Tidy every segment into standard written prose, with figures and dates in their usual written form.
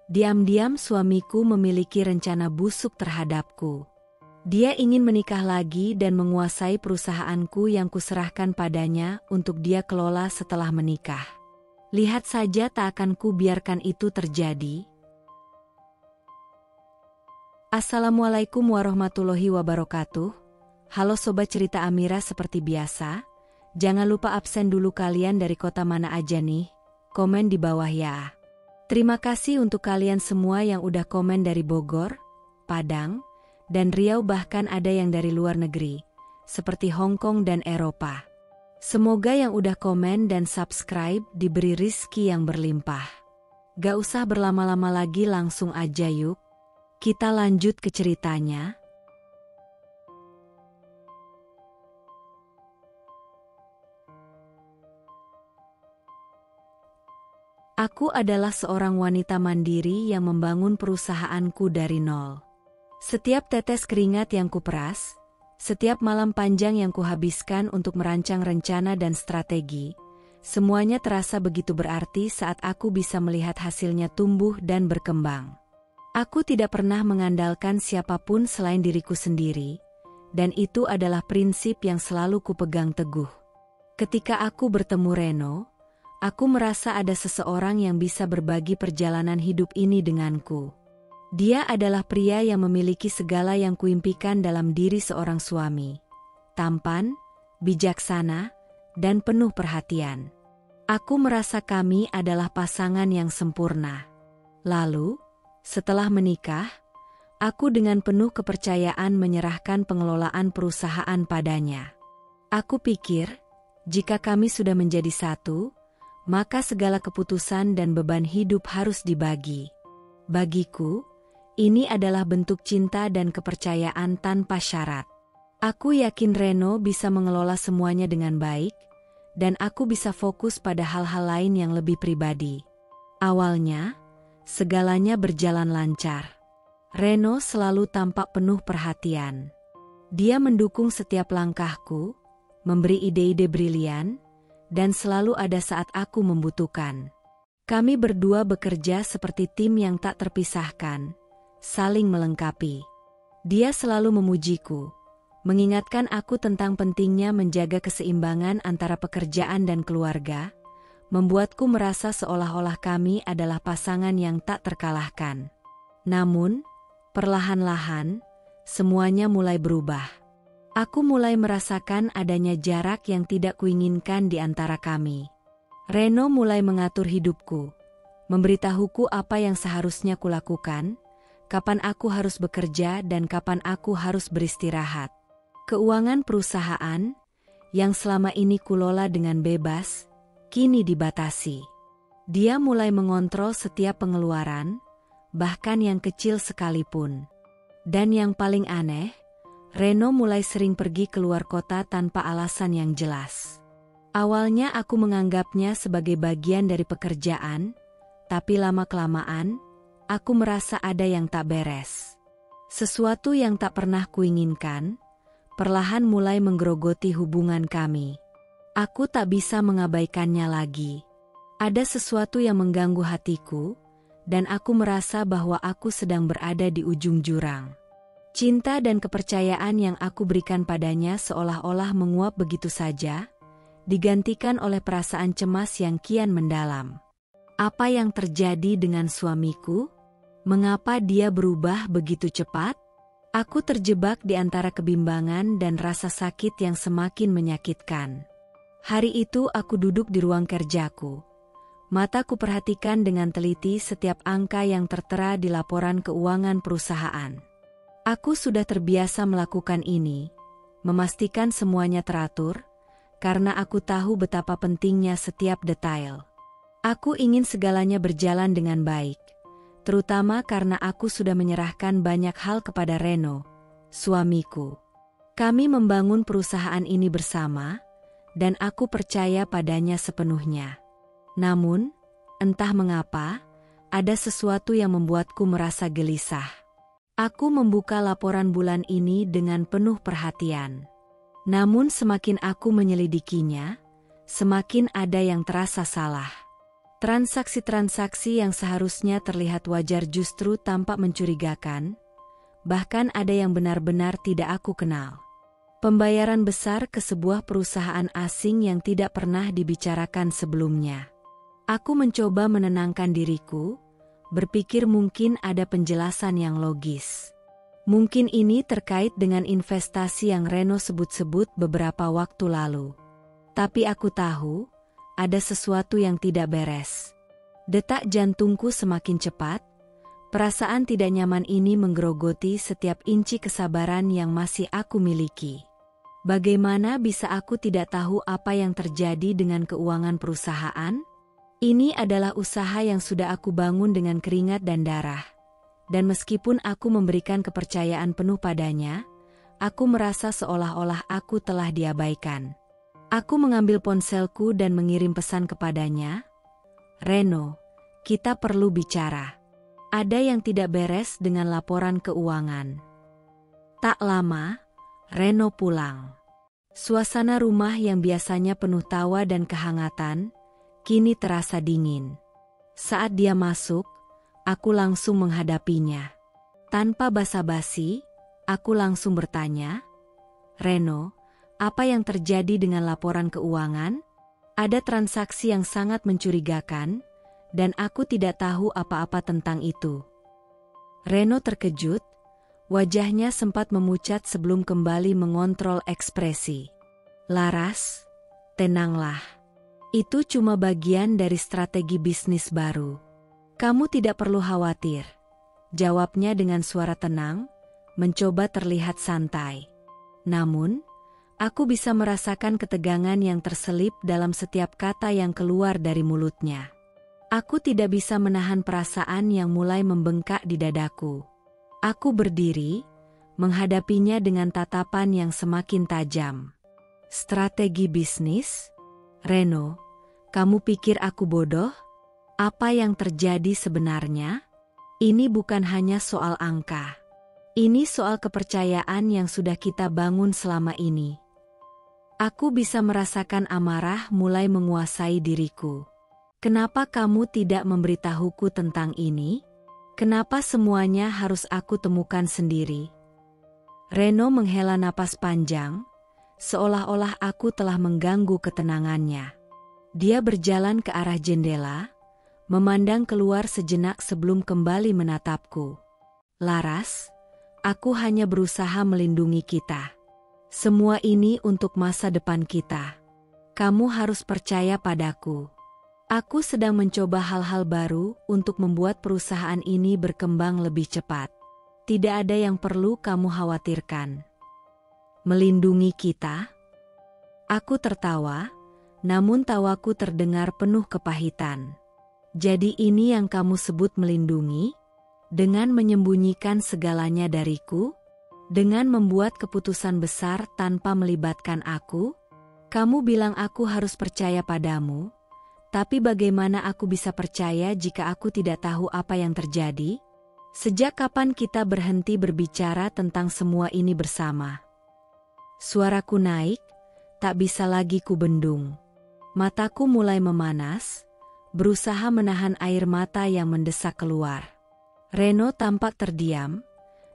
Diam-diam suamiku memiliki rencana busuk terhadapku. Dia ingin menikah lagi dan menguasai perusahaanku yang kuserahkan padanya untuk dia kelola setelah menikah. Lihat saja tak akan kubiarkan itu terjadi. Assalamualaikum warahmatullahi wabarakatuh. Halo Sobat Cerita Amira, seperti biasa. Jangan lupa absen dulu kalian dari kota mana aja nih. Komen di bawah ya. Terima kasih untuk kalian semua yang udah komen dari Bogor, Padang, dan Riau, bahkan ada yang dari luar negeri, seperti Hong Kong dan Eropa. Semoga yang udah komen dan subscribe diberi rizki yang berlimpah. Gak usah berlama-lama lagi, langsung aja yuk. Kita lanjut ke ceritanya. Aku adalah seorang wanita mandiri yang membangun perusahaanku dari nol. Setiap tetes keringat yang kuperas, setiap malam panjang yang kuhabiskan untuk merancang rencana dan strategi, semuanya terasa begitu berarti saat aku bisa melihat hasilnya tumbuh dan berkembang. Aku tidak pernah mengandalkan siapapun selain diriku sendiri, dan itu adalah prinsip yang selalu kupegang teguh. Ketika aku bertemu Reno, aku merasa ada seseorang yang bisa berbagi perjalanan hidup ini denganku. Dia adalah pria yang memiliki segala yang kuimpikan dalam diri seorang suami. Tampan, bijaksana, dan penuh perhatian. Aku merasa kami adalah pasangan yang sempurna. Lalu, setelah menikah, aku dengan penuh kepercayaan menyerahkan pengelolaan perusahaan padanya. Aku pikir, jika kami sudah menjadi satu, maka segala keputusan dan beban hidup harus dibagi. Bagiku, ini adalah bentuk cinta dan kepercayaan tanpa syarat. Aku yakin Reno bisa mengelola semuanya dengan baik, dan aku bisa fokus pada hal-hal lain yang lebih pribadi. Awalnya, segalanya berjalan lancar. Reno selalu tampak penuh perhatian. Dia mendukung setiap langkahku, memberi ide-ide brilian, dan selalu ada saat aku membutuhkan. Kami berdua bekerja seperti tim yang tak terpisahkan, saling melengkapi. Dia selalu memujiku, mengingatkan aku tentang pentingnya menjaga keseimbangan antara pekerjaan dan keluarga, membuatku merasa seolah-olah kami adalah pasangan yang tak terkalahkan. Namun, perlahan-lahan, semuanya mulai berubah. Aku mulai merasakan adanya jarak yang tidak kuinginkan di antara kami. Reno mulai mengatur hidupku, memberitahuku apa yang seharusnya kulakukan, kapan aku harus bekerja dan kapan aku harus beristirahat. Keuangan perusahaan, yang selama ini kulola dengan bebas, kini dibatasi. Dia mulai mengontrol setiap pengeluaran, bahkan yang kecil sekalipun. Dan yang paling aneh, Reno mulai sering pergi keluar kota tanpa alasan yang jelas. Awalnya aku menganggapnya sebagai bagian dari pekerjaan, tapi lama-kelamaan, aku merasa ada yang tak beres. Sesuatu yang tak pernah kuinginkan, perlahan mulai menggerogoti hubungan kami. Aku tak bisa mengabaikannya lagi. Ada sesuatu yang mengganggu hatiku, dan aku merasa bahwa aku sedang berada di ujung jurang. Cinta dan kepercayaan yang aku berikan padanya seolah-olah menguap begitu saja, digantikan oleh perasaan cemas yang kian mendalam. Apa yang terjadi dengan suamiku? Mengapa dia berubah begitu cepat? Aku terjebak di antara kebimbangan dan rasa sakit yang semakin menyakitkan. Hari itu aku duduk di ruang kerjaku. Mataku perhatikan dengan teliti setiap angka yang tertera di laporan keuangan perusahaan. Aku sudah terbiasa melakukan ini, memastikan semuanya teratur, karena aku tahu betapa pentingnya setiap detail. Aku ingin segalanya berjalan dengan baik, terutama karena aku sudah menyerahkan banyak hal kepada Reno, suamiku. Kami membangun perusahaan ini bersama, dan aku percaya padanya sepenuhnya. Namun, entah mengapa, ada sesuatu yang membuatku merasa gelisah. Aku membuka laporan bulan ini dengan penuh perhatian. Namun semakin aku menyelidikinya, semakin ada yang terasa salah. Transaksi-transaksi yang seharusnya terlihat wajar justru tampak mencurigakan, bahkan ada yang benar-benar tidak aku kenal. Pembayaran besar ke sebuah perusahaan asing yang tidak pernah dibicarakan sebelumnya. Aku mencoba menenangkan diriku, berpikir mungkin ada penjelasan yang logis. Mungkin ini terkait dengan investasi yang Reno sebut-sebut beberapa waktu lalu. Tapi aku tahu, ada sesuatu yang tidak beres. Detak jantungku semakin cepat, perasaan tidak nyaman ini menggerogoti setiap inci kesabaran yang masih aku miliki. Bagaimana bisa aku tidak tahu apa yang terjadi dengan keuangan perusahaan? Ini adalah usaha yang sudah aku bangun dengan keringat dan darah. Dan meskipun aku memberikan kepercayaan penuh padanya, aku merasa seolah-olah aku telah diabaikan. Aku mengambil ponselku dan mengirim pesan kepadanya. Reno, kita perlu bicara. Ada yang tidak beres dengan laporan keuangan. Tak lama, Reno pulang. Suasana rumah yang biasanya penuh tawa dan kehangatan, kini terasa dingin. Saat dia masuk, aku langsung menghadapinya. Tanpa basa-basi, aku langsung bertanya, Reno, apa yang terjadi dengan laporan keuangan? Ada transaksi yang sangat mencurigakan, dan aku tidak tahu apa-apa tentang itu. Reno terkejut, wajahnya sempat memucat sebelum kembali mengontrol ekspresi. Laras, tenanglah. Itu cuma bagian dari strategi bisnis baru. Kamu tidak perlu khawatir. Jawabnya dengan suara tenang, mencoba terlihat santai. Namun, aku bisa merasakan ketegangan yang terselip dalam setiap kata yang keluar dari mulutnya. Aku tidak bisa menahan perasaan yang mulai membengkak di dadaku. Aku berdiri, menghadapinya dengan tatapan yang semakin tajam. Strategi bisnis? Reno, kamu pikir aku bodoh? Apa yang terjadi sebenarnya? Ini bukan hanya soal angka. Ini soal kepercayaan yang sudah kita bangun selama ini. Aku bisa merasakan amarah mulai menguasai diriku. Kenapa kamu tidak memberitahuku tentang ini? Kenapa semuanya harus aku temukan sendiri? Reno menghela napas panjang, seolah-olah aku telah mengganggu ketenangannya. Dia berjalan ke arah jendela, memandang keluar sejenak sebelum kembali menatapku. Laras, aku hanya berusaha melindungi kita. Semua ini untuk masa depan kita. Kamu harus percaya padaku. Aku sedang mencoba hal-hal baru untuk membuat perusahaan ini berkembang lebih cepat. Tidak ada yang perlu kamu khawatirkan. Melindungi kita? Aku tertawa, namun tawaku terdengar penuh kepahitan. Jadi ini yang kamu sebut melindungi? Dengan menyembunyikan segalanya dariku? Dengan membuat keputusan besar tanpa melibatkan aku? Kamu bilang aku harus percaya padamu, tapi bagaimana aku bisa percaya jika aku tidak tahu apa yang terjadi? Sejak kapan kita berhenti berbicara tentang semua ini bersama? Suaraku naik, tak bisa lagi kubendung. Mataku mulai memanas, berusaha menahan air mata yang mendesak keluar. Reno tampak terdiam,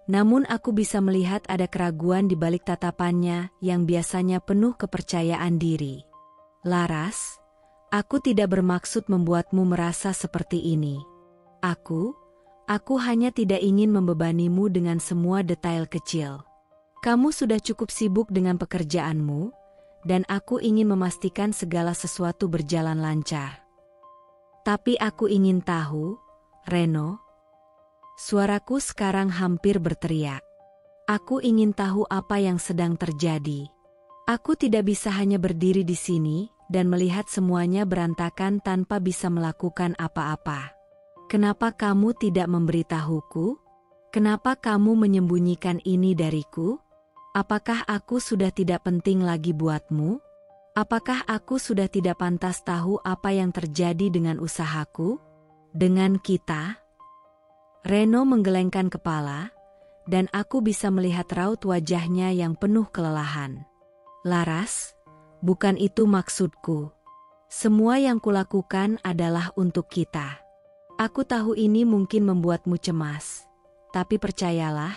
namun aku bisa melihat ada keraguan di balik tatapannya yang biasanya penuh kepercayaan diri. Laras, aku tidak bermaksud membuatmu merasa seperti ini. Aku hanya tidak ingin membebanimu dengan semua detail kecil. Kamu sudah cukup sibuk dengan pekerjaanmu, dan aku ingin memastikan segala sesuatu berjalan lancar. Tapi aku ingin tahu, Reno. Suaraku sekarang hampir berteriak. Aku ingin tahu apa yang sedang terjadi. Aku tidak bisa hanya berdiri di sini dan melihat semuanya berantakan tanpa bisa melakukan apa-apa. Kenapa kamu tidak memberitahuku? Kenapa kamu menyembunyikan ini dariku? Apakah aku sudah tidak penting lagi buatmu? Apakah aku sudah tidak pantas tahu apa yang terjadi dengan usahaku? Dengan kita? Reno menggelengkan kepala, dan aku bisa melihat raut wajahnya yang penuh kelelahan. Laras, bukan itu maksudku. Semua yang kulakukan adalah untuk kita. Aku tahu ini mungkin membuatmu cemas. Tapi percayalah,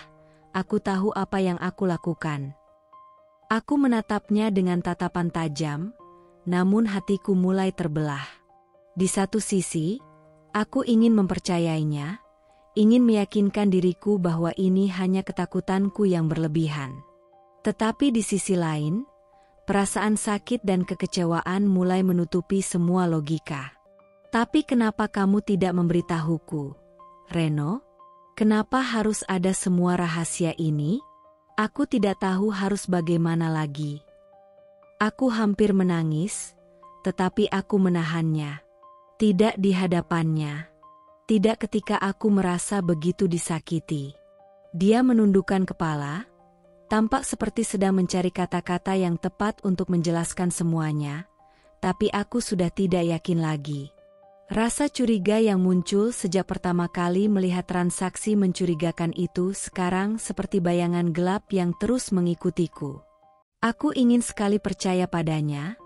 aku tahu apa yang aku lakukan. Aku menatapnya dengan tatapan tajam, namun hatiku mulai terbelah. Di satu sisi, aku ingin mempercayainya, ingin meyakinkan diriku bahwa ini hanya ketakutanku yang berlebihan. Tetapi di sisi lain, perasaan sakit dan kekecewaan mulai menutupi semua logika. Tapi kenapa kamu tidak memberitahuku, Reno? Kenapa harus ada semua rahasia ini? Aku tidak tahu harus bagaimana lagi. Aku hampir menangis, tetapi aku menahannya. Tidak di hadapannya. Tidak ketika aku merasa begitu disakiti. Dia menundukkan kepala, tampak seperti sedang mencari kata-kata yang tepat untuk menjelaskan semuanya, tapi aku sudah tidak yakin lagi. Rasa curiga yang muncul sejak pertama kali melihat transaksi mencurigakan itu sekarang seperti bayangan gelap yang terus mengikutiku. Aku ingin sekali percaya padanya,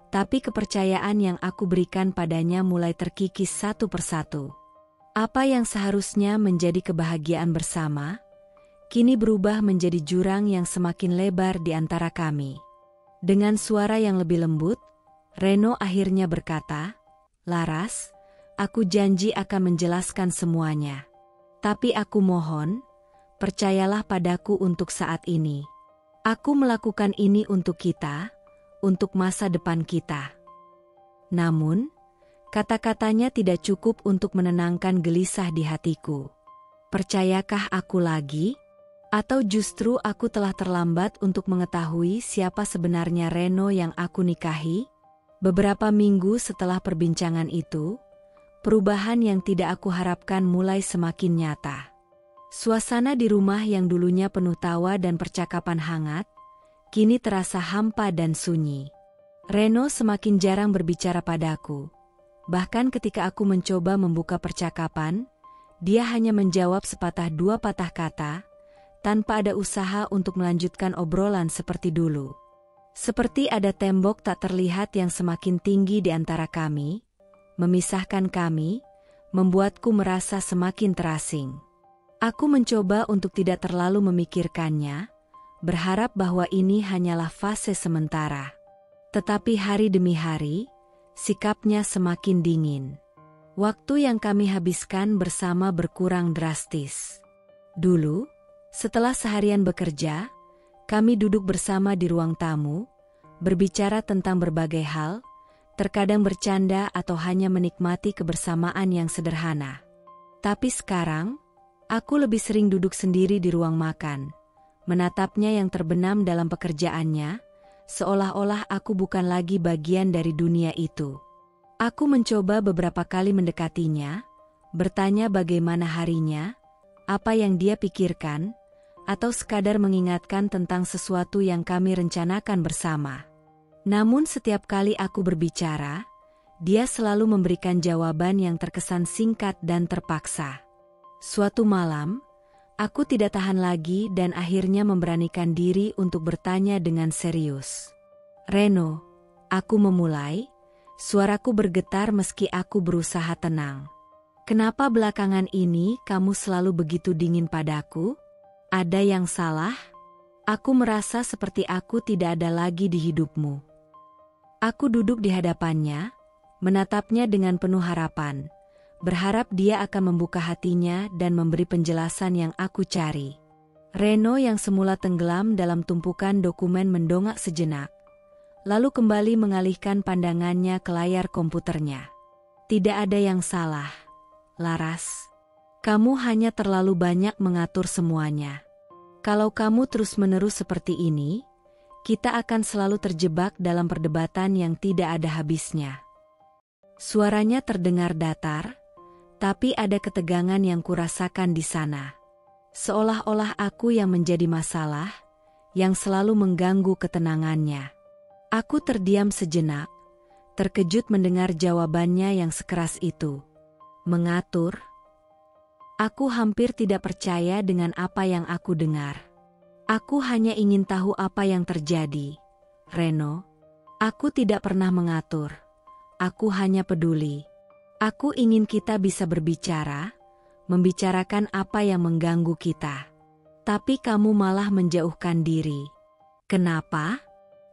tapi kepercayaan yang aku berikan padanya mulai terkikis satu persatu. Apa yang seharusnya menjadi kebahagiaan bersama, kini berubah menjadi jurang yang semakin lebar di antara kami. Dengan suara yang lebih lembut, Reno akhirnya berkata, "Laras, aku janji akan menjelaskan semuanya. Tapi aku mohon, percayalah padaku untuk saat ini. Aku melakukan ini untuk kita, untuk masa depan kita." Namun, kata-katanya tidak cukup untuk menenangkan gelisah di hatiku. Percayakah aku lagi? Atau justru aku telah terlambat untuk mengetahui siapa sebenarnya Reno yang aku nikahi? Beberapa minggu setelah perbincangan itu, perubahan yang tidak aku harapkan mulai semakin nyata. Suasana di rumah yang dulunya penuh tawa dan percakapan hangat, kini terasa hampa dan sunyi. Reno semakin jarang berbicara padaku. Bahkan ketika aku mencoba membuka percakapan, dia hanya menjawab sepatah dua patah kata, tanpa ada usaha untuk melanjutkan obrolan seperti dulu. Seperti ada tembok tak terlihat yang semakin tinggi di antara kami, memisahkan kami, membuatku merasa semakin terasing. Aku mencoba untuk tidak terlalu memikirkannya, berharap bahwa ini hanyalah fase sementara. Tetapi hari demi hari, sikapnya semakin dingin. Waktu yang kami habiskan bersama berkurang drastis. Dulu, setelah seharian bekerja, kami duduk bersama di ruang tamu, berbicara tentang berbagai hal, terkadang bercanda atau hanya menikmati kebersamaan yang sederhana. Tapi sekarang, aku lebih sering duduk sendiri di ruang makan, menatapnya yang terbenam dalam pekerjaannya, seolah-olah aku bukan lagi bagian dari dunia itu. Aku mencoba beberapa kali mendekatinya, bertanya bagaimana harinya, apa yang dia pikirkan, atau sekadar mengingatkan tentang sesuatu yang kami rencanakan bersama. Namun setiap kali aku berbicara, dia selalu memberikan jawaban yang terkesan singkat dan terpaksa. Suatu malam, aku tidak tahan lagi dan akhirnya memberanikan diri untuk bertanya dengan serius. "Reno," aku memulai, suaraku bergetar meski aku berusaha tenang. "Kenapa belakangan ini kamu selalu begitu dingin padaku? Ada yang salah? Aku merasa seperti aku tidak ada lagi di hidupmu." Aku duduk di hadapannya, menatapnya dengan penuh harapan, berharap dia akan membuka hatinya dan memberi penjelasan yang aku cari. Reno yang semula tenggelam dalam tumpukan dokumen mendongak sejenak, lalu kembali mengalihkan pandangannya ke layar komputernya. "Tidak ada yang salah, Laras. Kamu hanya terlalu banyak mengatur semuanya. Kalau kamu terus-menerus seperti ini, kita akan selalu terjebak dalam perdebatan yang tidak ada habisnya." Suaranya terdengar datar, tapi ada ketegangan yang kurasakan di sana. Seolah-olah aku yang menjadi masalah, yang selalu mengganggu ketenangannya. Aku terdiam sejenak, terkejut mendengar jawabannya yang sekeras itu. "Mengatur?" Aku hampir tidak percaya dengan apa yang aku dengar. "Aku hanya ingin tahu apa yang terjadi, Reno. Aku tidak pernah mengatur. aku hanya peduli. Aku ingin kita bisa berbicara, membicarakan apa yang mengganggu kita. Tapi kamu malah menjauhkan diri. Kenapa?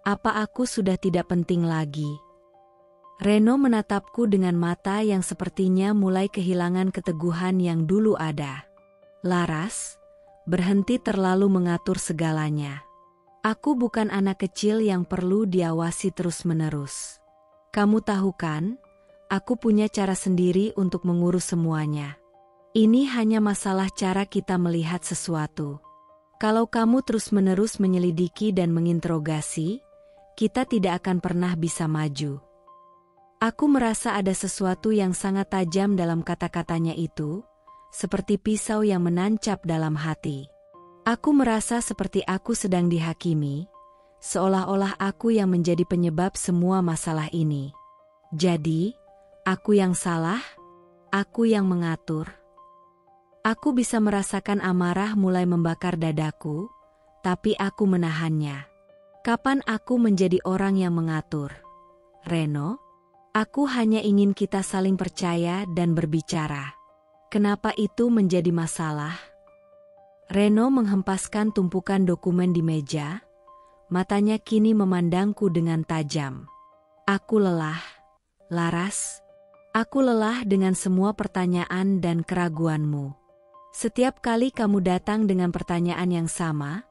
Apa aku sudah tidak penting lagi? Reno menatapku dengan mata yang sepertinya mulai kehilangan keteguhan yang dulu ada. Laras, berhenti terlalu mengatur segalanya. Aku bukan anak kecil yang perlu diawasi terus-menerus. Kamu tahu kan, aku punya cara sendiri untuk mengurus semuanya. Ini hanya masalah cara kita melihat sesuatu. Kalau kamu terus-menerus menyelidiki dan menginterogasi, kita tidak akan pernah bisa maju. Aku merasa ada sesuatu yang sangat tajam dalam kata-katanya itu, seperti pisau yang menancap dalam hati. Aku merasa seperti aku sedang dihakimi, seolah-olah aku yang menjadi penyebab semua masalah ini. Jadi, aku yang salah, aku yang mengatur. Aku bisa merasakan amarah mulai membakar dadaku, tapi aku menahannya. Kapan aku menjadi orang yang mengatur? Reno? Aku hanya ingin kita saling percaya dan berbicara. Kenapa itu menjadi masalah? Reno menghempaskan tumpukan dokumen di meja. Matanya kini memandangku dengan tajam. Aku lelah, Laras. Aku lelah dengan semua pertanyaan dan keraguanmu. Setiap kali kamu datang dengan pertanyaan yang sama,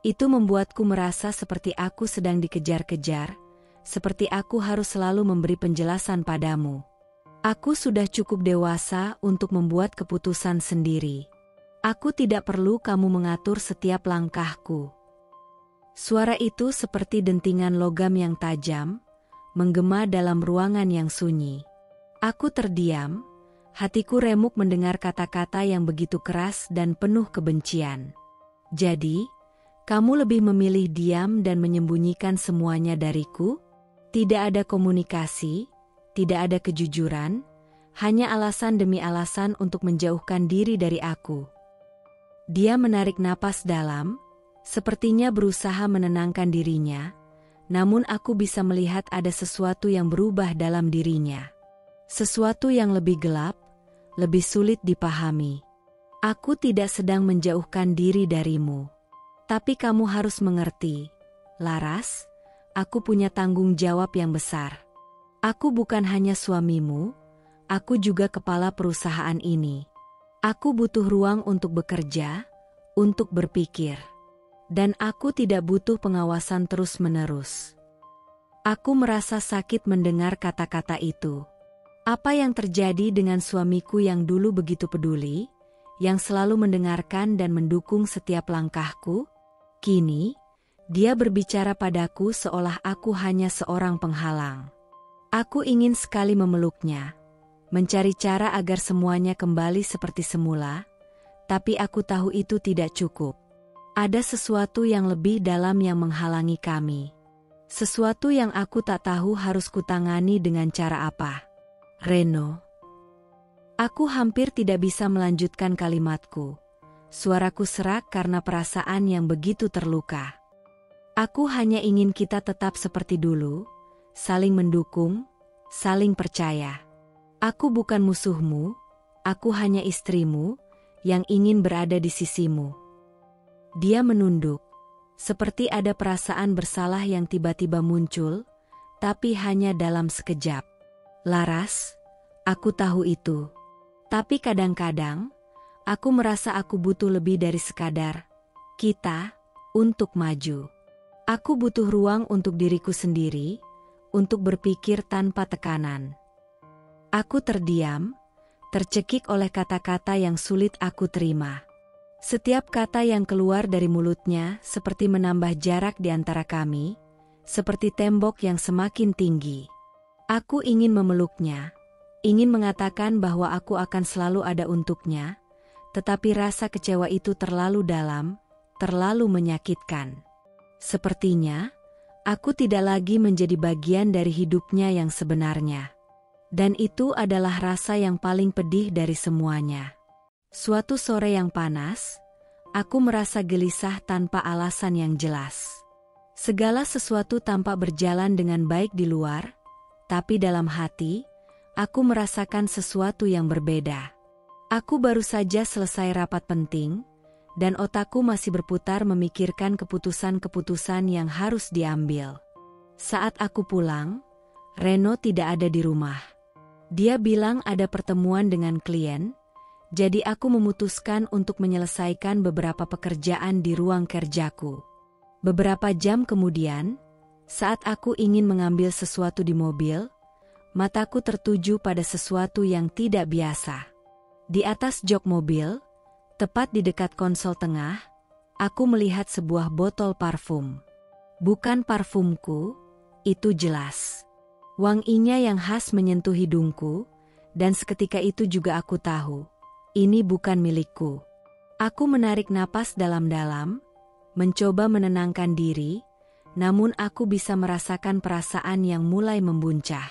itu membuatku merasa seperti aku sedang dikejar-kejar, seperti aku harus selalu memberi penjelasan padamu. Aku sudah cukup dewasa untuk membuat keputusan sendiri. Aku tidak perlu kamu mengatur setiap langkahku. Suara itu seperti dentingan logam yang tajam, menggema dalam ruangan yang sunyi. Aku terdiam, hatiku remuk mendengar kata-kata yang begitu keras dan penuh kebencian. Jadi, kamu lebih memilih diam dan menyembunyikan semuanya dariku? Tidak ada komunikasi, tidak ada kejujuran, hanya alasan demi alasan untuk menjauhkan diri dari aku. Dia menarik napas dalam, sepertinya berusaha menenangkan dirinya, namun aku bisa melihat ada sesuatu yang berubah dalam dirinya. Sesuatu yang lebih gelap, lebih sulit dipahami. Aku tidak sedang menjauhkan diri darimu. Tapi kamu harus mengerti, Laras, aku punya tanggung jawab yang besar. Aku bukan hanya suamimu, aku juga kepala perusahaan ini. Aku butuh ruang untuk bekerja, untuk berpikir. Dan aku tidak butuh pengawasan terus-menerus. Aku merasa sakit mendengar kata-kata itu. Apa yang terjadi dengan suamiku yang dulu begitu peduli, yang selalu mendengarkan dan mendukung setiap langkahku? Kini, dia berbicara padaku seolah aku hanya seorang penghalang. Aku ingin sekali memeluknya, mencari cara agar semuanya kembali seperti semula, tapi aku tahu itu tidak cukup. Ada sesuatu yang lebih dalam yang menghalangi kami. Sesuatu yang aku tak tahu harus kutangani dengan cara apa. Reno. Aku hampir tidak bisa melanjutkan kalimatku. Suaraku serak karena perasaan yang begitu terluka. Aku hanya ingin kita tetap seperti dulu, saling mendukung, saling percaya. Aku bukan musuhmu, aku hanya istrimu, yang ingin berada di sisimu. Dia menunduk, seperti ada perasaan bersalah yang tiba-tiba muncul, tapi hanya dalam sekejap. Laras, aku tahu itu. Tapi kadang-kadang, aku merasa aku butuh lebih dari sekadar kita untuk maju. Aku butuh ruang untuk diriku sendiri, untuk berpikir tanpa tekanan. Aku terdiam, tercekik oleh kata-kata yang sulit aku terima. Setiap kata yang keluar dari mulutnya seperti menambah jarak di antara kami, seperti tembok yang semakin tinggi. Aku ingin memeluknya, ingin mengatakan bahwa aku akan selalu ada untuknya, tetapi rasa kecewa itu terlalu dalam, terlalu menyakitkan. Sepertinya, aku tidak lagi menjadi bagian dari hidupnya yang sebenarnya. Dan itu adalah rasa yang paling pedih dari semuanya. Suatu sore yang panas, aku merasa gelisah tanpa alasan yang jelas. Segala sesuatu tampak berjalan dengan baik di luar, tapi dalam hati, aku merasakan sesuatu yang berbeda. Aku baru saja selesai rapat penting, dan otakku masih berputar memikirkan keputusan-keputusan yang harus diambil. Saat aku pulang, Reno tidak ada di rumah. Dia bilang ada pertemuan dengan klien, jadi aku memutuskan untuk menyelesaikan beberapa pekerjaan di ruang kerjaku. Beberapa jam kemudian, saat aku ingin mengambil sesuatu di mobil, mataku tertuju pada sesuatu yang tidak biasa. Di atas jok mobil, tepat di dekat konsol tengah, aku melihat sebuah botol parfum. Bukan parfumku, itu jelas. Wanginya yang khas menyentuh hidungku, dan seketika itu juga aku tahu, ini bukan milikku. Aku menarik napas dalam-dalam, mencoba menenangkan diri, namun aku bisa merasakan perasaan yang mulai membuncah.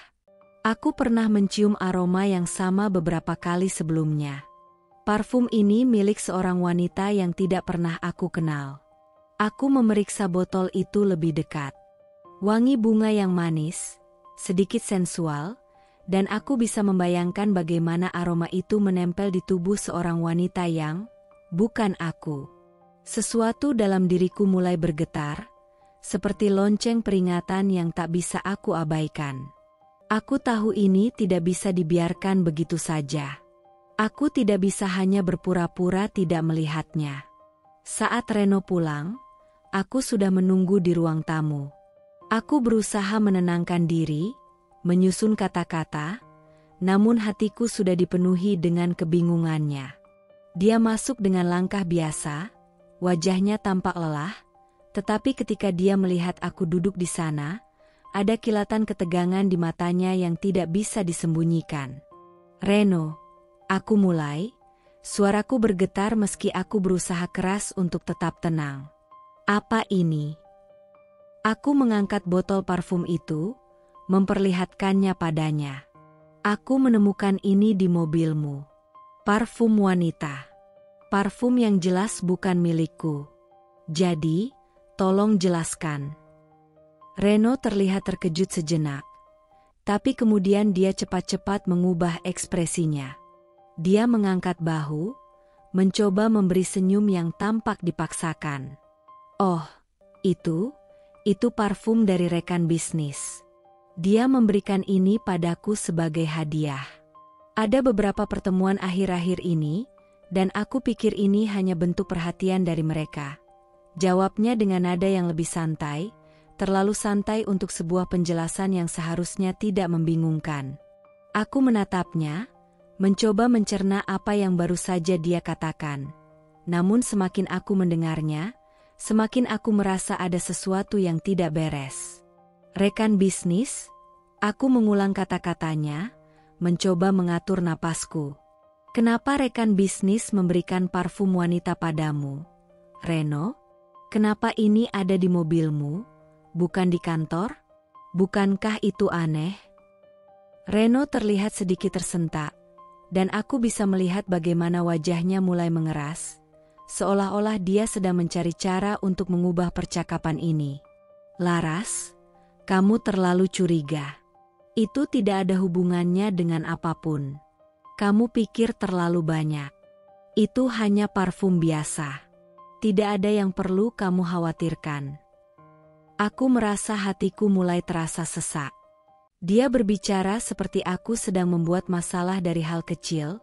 Aku pernah mencium aroma yang sama beberapa kali sebelumnya. Parfum ini milik seorang wanita yang tidak pernah aku kenal. Aku memeriksa botol itu lebih dekat. Wangi bunga yang manis, sedikit sensual, dan aku bisa membayangkan bagaimana aroma itu menempel di tubuh seorang wanita yang bukan aku. Sesuatu dalam diriku mulai bergetar, seperti lonceng peringatan yang tak bisa aku abaikan. Aku tahu ini tidak bisa dibiarkan begitu saja. Aku tidak bisa hanya berpura-pura tidak melihatnya. Saat Reno pulang, aku sudah menunggu di ruang tamu. Aku berusaha menenangkan diri, menyusun kata-kata, namun hatiku sudah dipenuhi dengan kebingungannya. Dia masuk dengan langkah biasa, wajahnya tampak lelah, tetapi ketika dia melihat aku duduk di sana, ada kilatan ketegangan di matanya yang tidak bisa disembunyikan. "Reno," aku mulai, suaraku bergetar meski aku berusaha keras untuk tetap tenang. "Apa ini?" Aku mengangkat botol parfum itu, memperlihatkannya padanya. "Aku menemukan ini di mobilmu. Parfum wanita. Parfum yang jelas bukan milikku. Jadi, tolong jelaskan." Reno terlihat terkejut sejenak, tapi kemudian dia cepat-cepat mengubah ekspresinya. Dia mengangkat bahu, mencoba memberi senyum yang tampak dipaksakan. "Oh, itu parfum dari rekan bisnis. Dia memberikan ini padaku sebagai hadiah. Ada beberapa pertemuan akhir-akhir ini, dan aku pikir ini hanya bentuk perhatian dari mereka." Jawabnya dengan nada yang lebih santai, terlalu santai untuk sebuah penjelasan yang seharusnya tidak membingungkan. Aku menatapnya, mencoba mencerna apa yang baru saja dia katakan. Namun semakin aku mendengarnya, semakin aku merasa ada sesuatu yang tidak beres. "Rekan bisnis?" Aku mengulang kata-katanya, mencoba mengatur napasku. "Kenapa rekan bisnis memberikan parfum wanita padamu, Reno? Kenapa ini ada di mobilmu, bukan di kantor? Bukankah itu aneh?" Reno terlihat sedikit tersentak, dan aku bisa melihat bagaimana wajahnya mulai mengeras, seolah-olah dia sedang mencari cara untuk mengubah percakapan ini. "Laras, kamu terlalu curiga. Itu tidak ada hubungannya dengan apapun. Kamu pikir terlalu banyak. Itu hanya parfum biasa. Tidak ada yang perlu kamu khawatirkan." Aku merasa hatiku mulai terasa sesak. Dia berbicara seperti aku sedang membuat masalah dari hal kecil,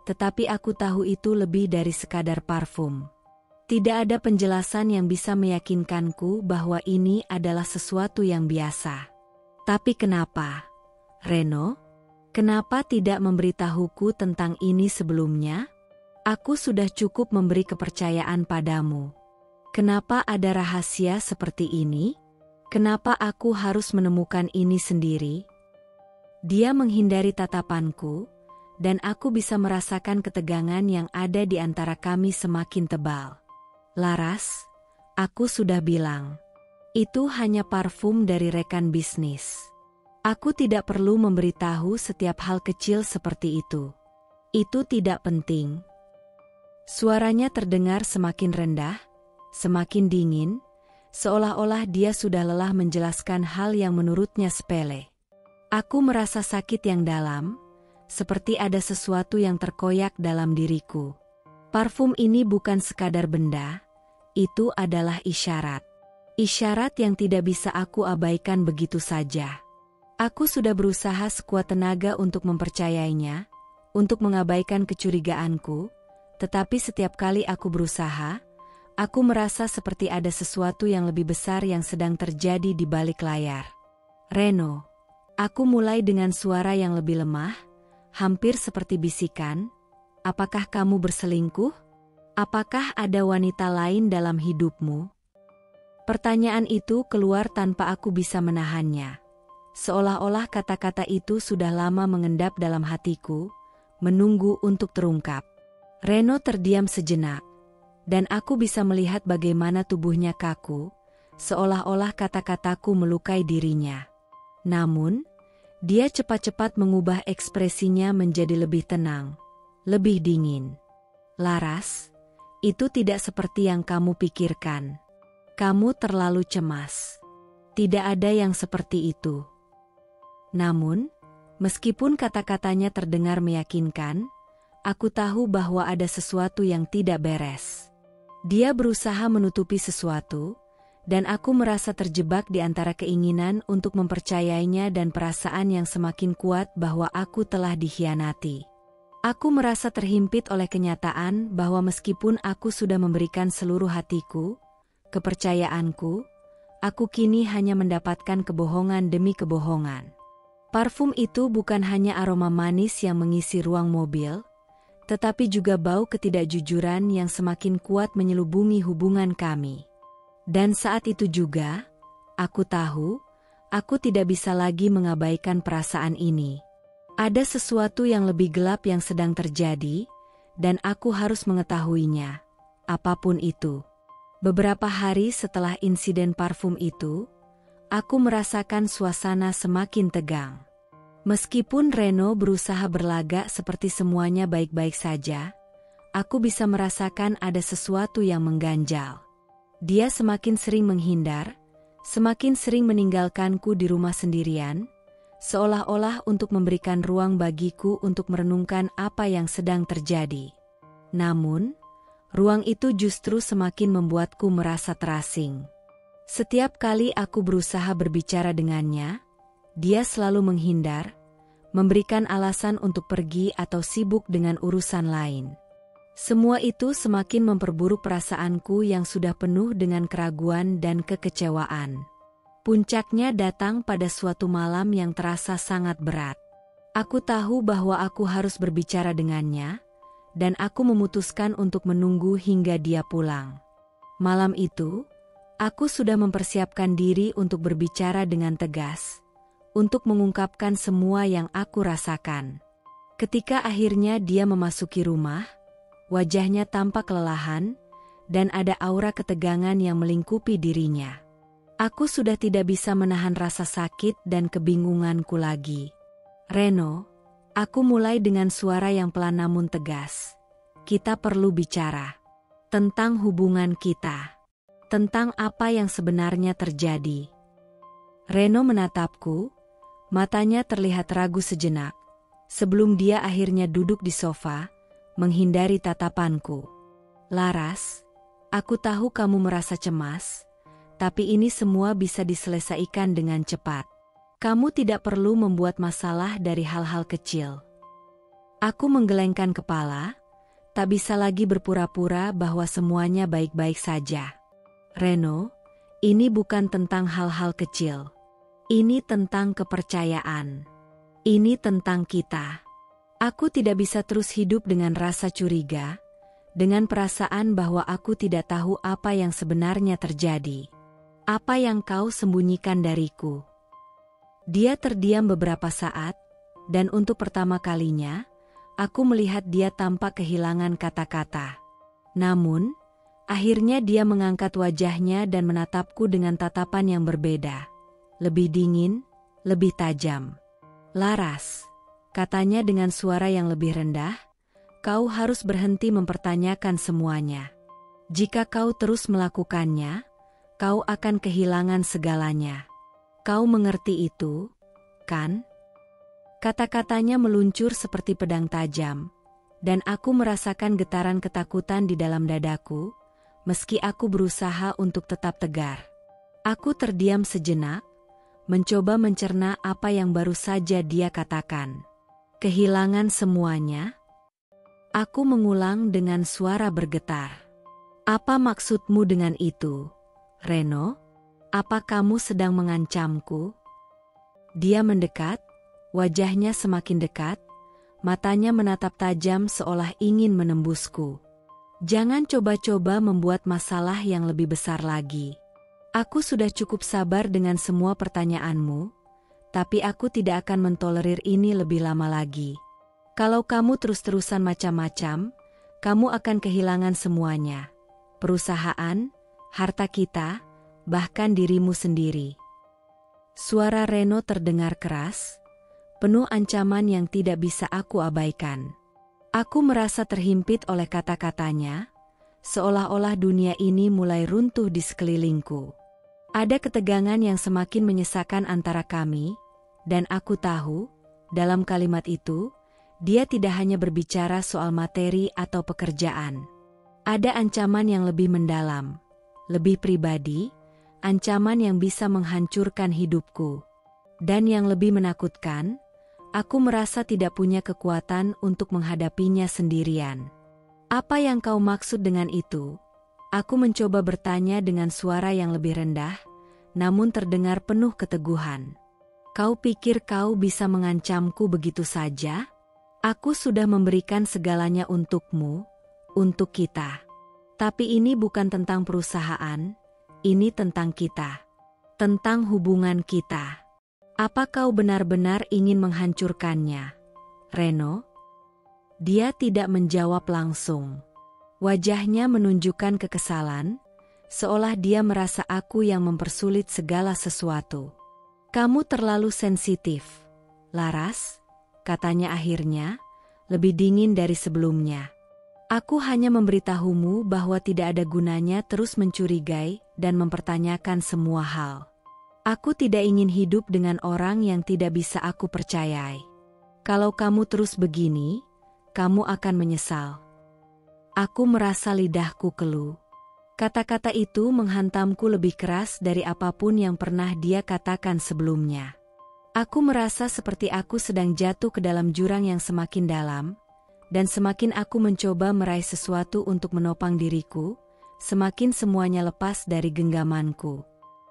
tetapi aku tahu itu lebih dari sekadar parfum. Tidak ada penjelasan yang bisa meyakinkanku bahwa ini adalah sesuatu yang biasa. "Tapi kenapa, Reno? Kenapa tidak memberitahuku tentang ini sebelumnya? Aku sudah cukup memberi kepercayaan padamu. Kenapa ada rahasia seperti ini? Kenapa aku harus menemukan ini sendiri?" Dia menghindari tatapanku, dan aku bisa merasakan ketegangan yang ada di antara kami semakin tebal. "Laras, aku sudah bilang. Itu hanya parfum dari rekan bisnis. Aku tidak perlu memberitahu setiap hal kecil seperti itu. Itu tidak penting." Suaranya terdengar semakin rendah, semakin dingin, seolah-olah dia sudah lelah menjelaskan hal yang menurutnya sepele. Aku merasa sakit yang dalam, seperti ada sesuatu yang terkoyak dalam diriku. Parfum ini bukan sekadar benda, itu adalah isyarat. Isyarat yang tidak bisa aku abaikan begitu saja. Aku sudah berusaha sekuat tenaga untuk mempercayainya, untuk mengabaikan kecurigaanku, tetapi setiap kali aku berusaha, aku merasa seperti ada sesuatu yang lebih besar yang sedang terjadi di balik layar. Reno, aku mulai dengan suara yang lebih lemah, hampir seperti bisikan, apakah kamu berselingkuh? Apakah ada wanita lain dalam hidupmu? Pertanyaan itu keluar tanpa aku bisa menahannya. Seolah-olah kata-kata itu sudah lama mengendap dalam hatiku, menunggu untuk terungkap. Reno terdiam sejenak, dan aku bisa melihat bagaimana tubuhnya kaku, seolah-olah kata-kataku melukai dirinya. Namun, dia cepat-cepat mengubah ekspresinya menjadi lebih tenang, lebih dingin. Laras, itu tidak seperti yang kamu pikirkan. Kamu terlalu cemas. Tidak ada yang seperti itu. Namun, meskipun kata-katanya terdengar meyakinkan, aku tahu bahwa ada sesuatu yang tidak beres. Dia berusaha menutupi sesuatu, dan aku merasa terjebak di antara keinginan untuk mempercayainya dan perasaan yang semakin kuat bahwa aku telah dikhianati. Aku merasa terhimpit oleh kenyataan bahwa meskipun aku sudah memberikan seluruh hatiku, kepercayaanku, aku kini hanya mendapatkan kebohongan demi kebohongan. Parfum itu bukan hanya aroma manis yang mengisi ruang mobil, tetapi juga bau ketidakjujuran yang semakin kuat menyelubungi hubungan kami. Dan saat itu juga, aku tahu, aku tidak bisa lagi mengabaikan perasaan ini. Ada sesuatu yang lebih gelap yang sedang terjadi, dan aku harus mengetahuinya, apapun itu. Beberapa hari setelah insiden parfum itu, aku merasakan suasana semakin tegang. Meskipun Reno berusaha berlagak seperti semuanya baik-baik saja, aku bisa merasakan ada sesuatu yang mengganjal. Dia semakin sering menghindar, semakin sering meninggalkanku di rumah sendirian, seolah-olah untuk memberikan ruang bagiku untuk merenungkan apa yang sedang terjadi. Namun, ruang itu justru semakin membuatku merasa terasing. Setiap kali aku berusaha berbicara dengannya, dia selalu menghindar, memberikan alasan untuk pergi atau sibuk dengan urusan lain. Semua itu semakin memperburuk perasaanku yang sudah penuh dengan keraguan dan kekecewaan. Puncaknya datang pada suatu malam yang terasa sangat berat. Aku tahu bahwa aku harus berbicara dengannya, dan aku memutuskan untuk menunggu hingga dia pulang. Malam itu, aku sudah mempersiapkan diri untuk berbicara dengan tegas, untuk mengungkapkan semua yang aku rasakan. Ketika akhirnya dia memasuki rumah, wajahnya tampak kelelahan, dan ada aura ketegangan yang melingkupi dirinya. Aku sudah tidak bisa menahan rasa sakit dan kebingunganku lagi. Reno, aku mulai dengan suara yang pelan namun tegas. Kita perlu bicara tentang hubungan kita, tentang apa yang sebenarnya terjadi. Reno menatapku, matanya terlihat ragu sejenak, sebelum dia akhirnya duduk di sofa, menghindari tatapanku. Laras, aku tahu kamu merasa cemas, tapi ini semua bisa diselesaikan dengan cepat. Kamu tidak perlu membuat masalah dari hal-hal kecil. Aku menggelengkan kepala, tak bisa lagi berpura-pura bahwa semuanya baik-baik saja. Reno, ini bukan tentang hal-hal kecil. Ini tentang kepercayaan. Ini tentang kita. Aku tidak bisa terus hidup dengan rasa curiga, dengan perasaan bahwa aku tidak tahu apa yang sebenarnya terjadi. Apa yang kau sembunyikan dariku? Dia terdiam beberapa saat, dan untuk pertama kalinya, aku melihat dia tampak kehilangan kata-kata. Namun, akhirnya dia mengangkat wajahnya dan menatapku dengan tatapan yang berbeda. Lebih dingin, lebih tajam. Laras, katanya dengan suara yang lebih rendah, kau harus berhenti mempertanyakan semuanya. Jika kau terus melakukannya, kau akan kehilangan segalanya. Kau mengerti itu, kan? Kata-katanya meluncur seperti pedang tajam, dan aku merasakan getaran ketakutan di dalam dadaku, meski aku berusaha untuk tetap tegar. Aku terdiam sejenak, mencoba mencerna apa yang baru saja dia katakan. Kehilangan semuanya? Aku mengulang dengan suara bergetar. Apa maksudmu dengan itu, Reno? Apa kamu sedang mengancamku? Dia mendekat, wajahnya semakin dekat, matanya menatap tajam seolah ingin menembusku. Jangan coba-coba membuat masalah yang lebih besar lagi. Aku sudah cukup sabar dengan semua pertanyaanmu, tapi aku tidak akan mentolerir ini lebih lama lagi. Kalau kamu terus-terusan macam-macam, kamu akan kehilangan semuanya. Perusahaan, harta kita, bahkan dirimu sendiri. Suara Reno terdengar keras, penuh ancaman yang tidak bisa aku abaikan. Aku merasa terhimpit oleh kata-katanya, seolah-olah dunia ini mulai runtuh di sekelilingku. Ada ketegangan yang semakin menyesakan antara kami, dan aku tahu, dalam kalimat itu, dia tidak hanya berbicara soal materi atau pekerjaan. Ada ancaman yang lebih mendalam, lebih pribadi, ancaman yang bisa menghancurkan hidupku. Dan yang lebih menakutkan, aku merasa tidak punya kekuatan untuk menghadapinya sendirian. Apa yang kau maksud dengan itu? Aku mencoba bertanya dengan suara yang lebih rendah, namun terdengar penuh keteguhan. Kau pikir kau bisa mengancamku begitu saja? Aku sudah memberikan segalanya untukmu, untuk kita. Tapi ini bukan tentang perusahaan, ini tentang kita. Tentang hubungan kita. Apa kau benar-benar ingin menghancurkannya, Reno? Dia tidak menjawab langsung. Wajahnya menunjukkan kekesalan, seolah dia merasa aku yang mempersulit segala sesuatu. Kamu terlalu sensitif, Laras, katanya akhirnya, lebih dingin dari sebelumnya. Aku hanya memberitahumu bahwa tidak ada gunanya terus mencurigai dan mempertanyakan semua hal. Aku tidak ingin hidup dengan orang yang tidak bisa aku percayai. Kalau kamu terus begini, kamu akan menyesal. Aku merasa lidahku keluh. Kata-kata itu menghantamku lebih keras dari apapun yang pernah dia katakan sebelumnya. Aku merasa seperti aku sedang jatuh ke dalam jurang yang semakin dalam, dan semakin aku mencoba meraih sesuatu untuk menopang diriku, semakin semuanya lepas dari genggamanku.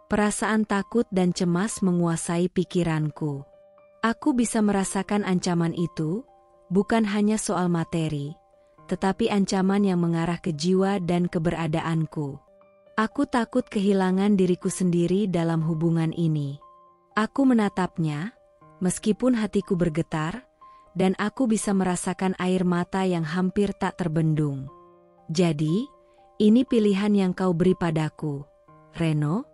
Perasaan takut dan cemas menguasai pikiranku. Aku bisa merasakan ancaman itu, bukan hanya soal materi, tetapi ancaman yang mengarah ke jiwa dan keberadaanku. Aku takut kehilangan diriku sendiri dalam hubungan ini. Aku menatapnya, meskipun hatiku bergetar, dan aku bisa merasakan air mata yang hampir tak terbendung. Jadi, ini pilihan yang kau beri padaku, Reno?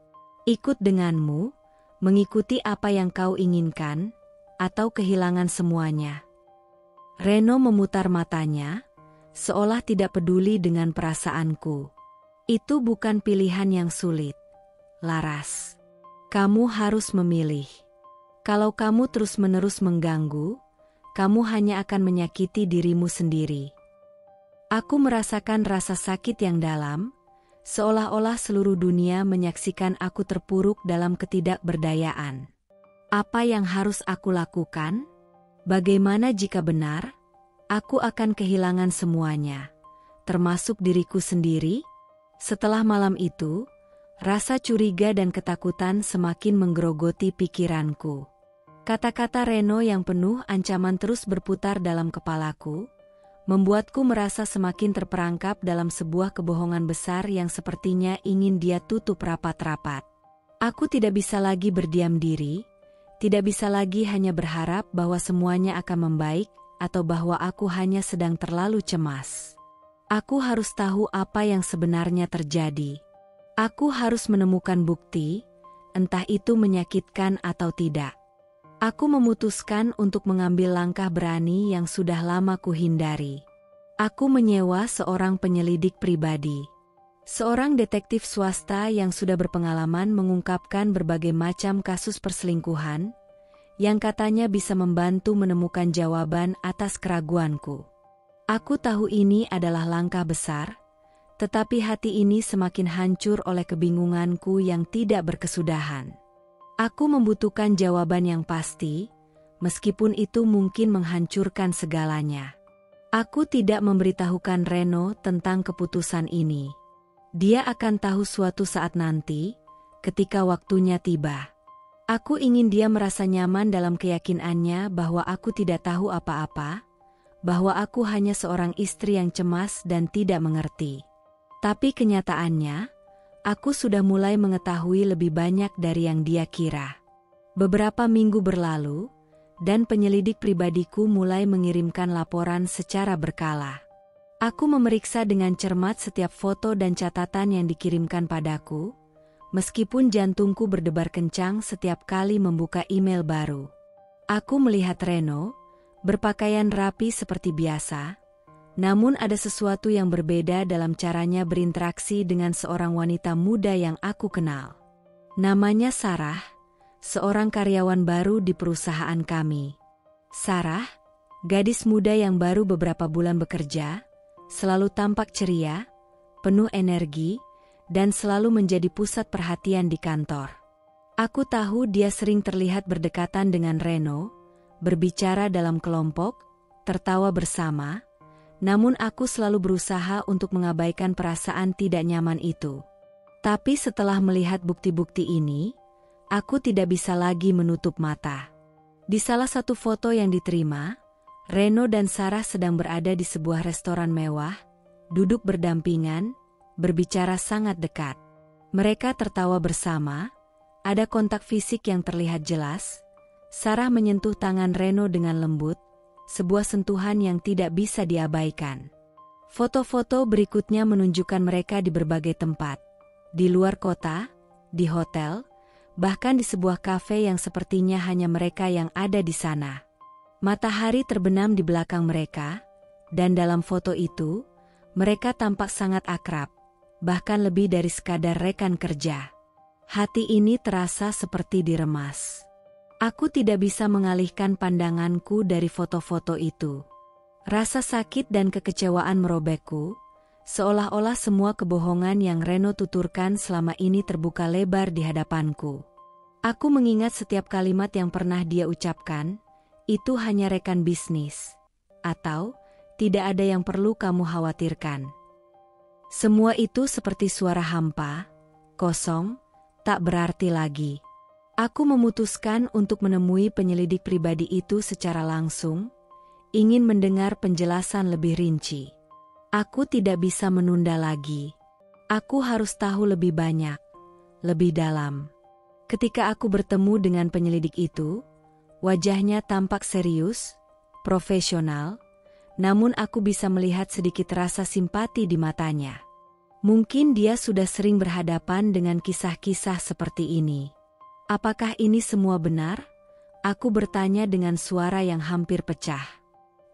Ikut denganmu, mengikuti apa yang kau inginkan, atau kehilangan semuanya. Reno memutar matanya, seolah tidak peduli dengan perasaanku. Itu bukan pilihan yang sulit, Laras. Kamu harus memilih. Kalau kamu terus-menerus mengganggu, kamu hanya akan menyakiti dirimu sendiri. Aku merasakan rasa sakit yang dalam, seolah-olah seluruh dunia menyaksikan aku terpuruk dalam ketidakberdayaan. Apa yang harus aku lakukan? Bagaimana jika benar? Aku akan kehilangan semuanya, termasuk diriku sendiri. Setelah malam itu, rasa curiga dan ketakutan semakin menggerogoti pikiranku. Kata-kata Reno yang penuh ancaman terus berputar dalam kepalaku, membuatku merasa semakin terperangkap dalam sebuah kebohongan besar yang sepertinya ingin dia tutup rapat-rapat. Aku tidak bisa lagi berdiam diri, tidak bisa lagi hanya berharap bahwa semuanya akan membaik, atau bahwa aku hanya sedang terlalu cemas. Aku harus tahu apa yang sebenarnya terjadi. Aku harus menemukan bukti, entah itu menyakitkan atau tidak. Aku memutuskan untuk mengambil langkah berani yang sudah lama kuhindari. Aku menyewa seorang penyelidik pribadi. Seorang detektif swasta yang sudah berpengalaman mengungkapkan berbagai macam kasus perselingkuhan, yang katanya bisa membantu menemukan jawaban atas keraguanku. Aku tahu ini adalah langkah besar, tetapi hati ini semakin hancur oleh kebingunganku yang tidak berkesudahan. Aku membutuhkan jawaban yang pasti, meskipun itu mungkin menghancurkan segalanya. Aku tidak memberitahukan Reno tentang keputusan ini. Dia akan tahu suatu saat nanti, ketika waktunya tiba. Aku ingin dia merasa nyaman dalam keyakinannya bahwa aku tidak tahu apa-apa, bahwa aku hanya seorang istri yang cemas dan tidak mengerti. Tapi kenyataannya, aku sudah mulai mengetahui lebih banyak dari yang dia kira. Beberapa minggu berlalu, dan penyelidik pribadiku mulai mengirimkan laporan secara berkala. Aku memeriksa dengan cermat setiap foto dan catatan yang dikirimkan padaku, meskipun jantungku berdebar kencang setiap kali membuka email baru. Aku melihat Reno, berpakaian rapi seperti biasa, namun ada sesuatu yang berbeda dalam caranya berinteraksi dengan seorang wanita muda yang aku kenal. Namanya Sarah, seorang karyawan baru di perusahaan kami. Sarah, gadis muda yang baru beberapa bulan bekerja, selalu tampak ceria, penuh energi, dan selalu menjadi pusat perhatian di kantor. Aku tahu dia sering terlihat berdekatan dengan Reno, berbicara dalam kelompok, tertawa bersama, namun aku selalu berusaha untuk mengabaikan perasaan tidak nyaman itu. Tapi setelah melihat bukti-bukti ini, aku tidak bisa lagi menutup mata. Di salah satu foto yang diterima, Reno dan Sarah sedang berada di sebuah restoran mewah, duduk berdampingan, berbicara sangat dekat. Mereka tertawa bersama, ada kontak fisik yang terlihat jelas. Sarah menyentuh tangan Reno dengan lembut, sebuah sentuhan yang tidak bisa diabaikan. Foto-foto berikutnya menunjukkan mereka di berbagai tempat, di luar kota, di hotel, bahkan di sebuah kafe yang sepertinya hanya mereka yang ada di sana. Matahari terbenam di belakang mereka, dan dalam foto itu, mereka tampak sangat akrab, bahkan lebih dari sekadar rekan kerja. Hati ini terasa seperti diremas. Aku tidak bisa mengalihkan pandanganku dari foto-foto itu. Rasa sakit dan kekecewaan merobekku, seolah-olah semua kebohongan yang Reno tuturkan selama ini terbuka lebar di hadapanku. Aku mengingat setiap kalimat yang pernah dia ucapkan, itu hanya rekan bisnis, atau tidak ada yang perlu kamu khawatirkan. Semua itu seperti suara hampa, kosong, tak berarti lagi. Aku memutuskan untuk menemui penyelidik pribadi itu secara langsung, ingin mendengar penjelasan lebih rinci. Aku tidak bisa menunda lagi. Aku harus tahu lebih banyak, lebih dalam. Ketika aku bertemu dengan penyelidik itu, wajahnya tampak serius, profesional, namun aku bisa melihat sedikit rasa simpati di matanya. Mungkin dia sudah sering berhadapan dengan kisah-kisah seperti ini. Apakah ini semua benar? Aku bertanya dengan suara yang hampir pecah.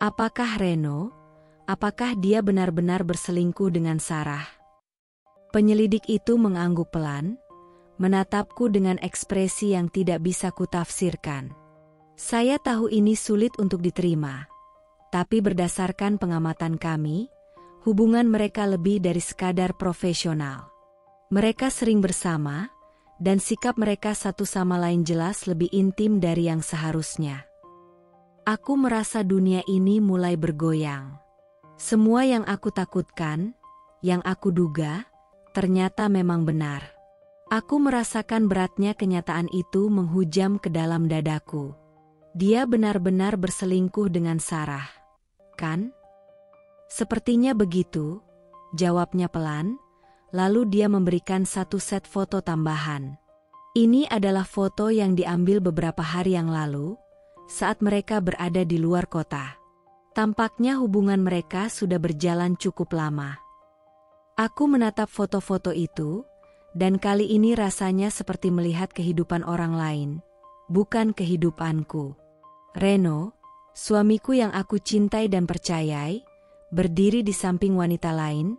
Apakah Reno? Apakah dia benar-benar berselingkuh dengan Sarah? Penyelidik itu mengangguk pelan, menatapku dengan ekspresi yang tidak bisa kutafsirkan. Saya tahu ini sulit untuk diterima. Tapi berdasarkan pengamatan kami, hubungan mereka lebih dari sekadar profesional. Mereka sering bersama, dan sikap mereka satu sama lain jelas lebih intim dari yang seharusnya. Aku merasa dunia ini mulai bergoyang. Semua yang aku takutkan, yang aku duga, ternyata memang benar. Aku merasakan beratnya kenyataan itu menghujam ke dalam dadaku. Dia benar-benar berselingkuh dengan Sarah, kan? Sepertinya begitu, jawabnya pelan, lalu dia memberikan satu set foto tambahan. Ini adalah foto yang diambil beberapa hari yang lalu, saat mereka berada di luar kota. Tampaknya hubungan mereka sudah berjalan cukup lama. Aku menatap foto-foto itu, dan kali ini rasanya seperti melihat kehidupan orang lain, bukan kehidupanku. Reno, suamiku yang aku cintai dan percayai, berdiri di samping wanita lain,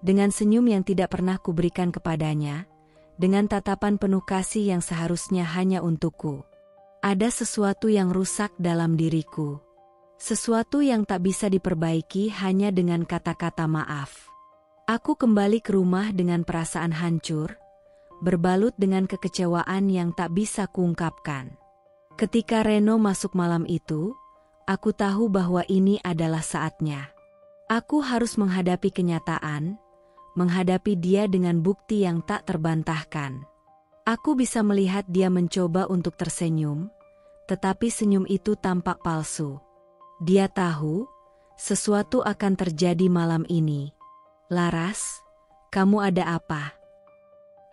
dengan senyum yang tidak pernah kuberikan kepadanya, dengan tatapan penuh kasih yang seharusnya hanya untukku. Ada sesuatu yang rusak dalam diriku. Sesuatu yang tak bisa diperbaiki hanya dengan kata-kata maaf. Aku kembali ke rumah dengan perasaan hancur, berbalut dengan kekecewaan yang tak bisa kuungkapkan. Ketika Reno masuk malam itu, aku tahu bahwa ini adalah saatnya. Aku harus menghadapi kenyataan, menghadapi dia dengan bukti yang tak terbantahkan. Aku bisa melihat dia mencoba untuk tersenyum, tetapi senyum itu tampak palsu. Dia tahu, sesuatu akan terjadi malam ini. Laras, kamu ada apa?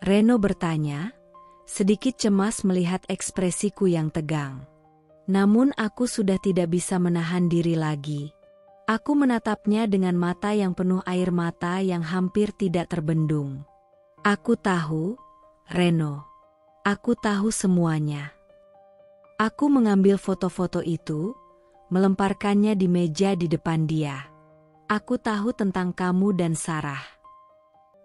Reno bertanya, sedikit cemas melihat ekspresiku yang tegang. Namun aku sudah tidak bisa menahan diri lagi. Aku menatapnya dengan mata yang penuh air mata yang hampir tidak terbendung. Aku tahu, Reno. Aku tahu semuanya. Aku mengambil foto-foto itu, melemparkannya di meja di depan dia. Aku tahu tentang kamu dan Sarah.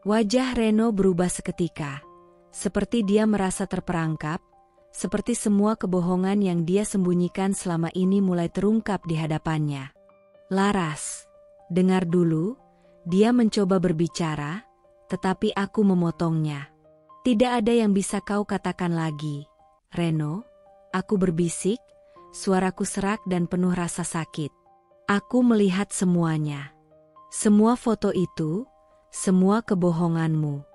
Wajah Reno berubah seketika, seperti dia merasa terperangkap, seperti semua kebohongan yang dia sembunyikan selama ini mulai terungkap di hadapannya. Laras, dengar dulu, dia mencoba berbicara, tetapi aku memotongnya. Tidak ada yang bisa kau katakan lagi, Reno, aku berbisik, suaraku serak dan penuh rasa sakit. Aku melihat semuanya. Semua foto itu, semua kebohonganmu.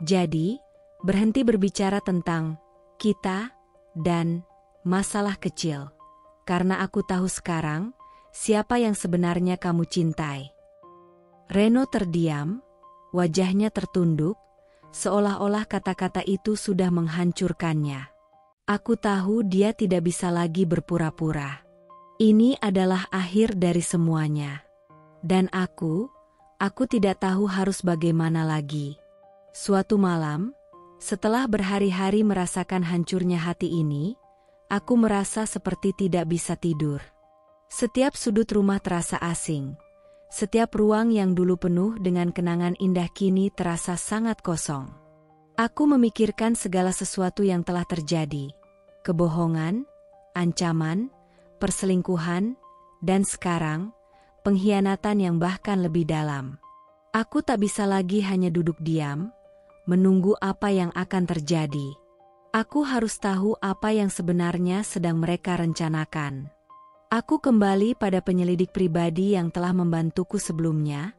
Jadi, berhenti berbicara tentang kita dan masalah kecil. Karena aku tahu sekarang, siapa yang sebenarnya kamu cintai. Reno terdiam, wajahnya tertunduk, seolah-olah kata-kata itu sudah menghancurkannya. Aku tahu dia tidak bisa lagi berpura-pura. Ini adalah akhir dari semuanya. Dan aku tidak tahu harus bagaimana lagi. Suatu malam, setelah berhari-hari merasakan hancurnya hati ini, aku merasa seperti tidak bisa tidur. Setiap sudut rumah terasa asing. Setiap ruang yang dulu penuh dengan kenangan indah kini terasa sangat kosong. Aku memikirkan segala sesuatu yang telah terjadi. Kebohongan, ancaman, perselingkuhan, dan sekarang, pengkhianatan yang bahkan lebih dalam. Aku tak bisa lagi hanya duduk diam, menunggu apa yang akan terjadi. Aku harus tahu apa yang sebenarnya sedang mereka rencanakan. Aku kembali pada penyelidik pribadi yang telah membantuku sebelumnya,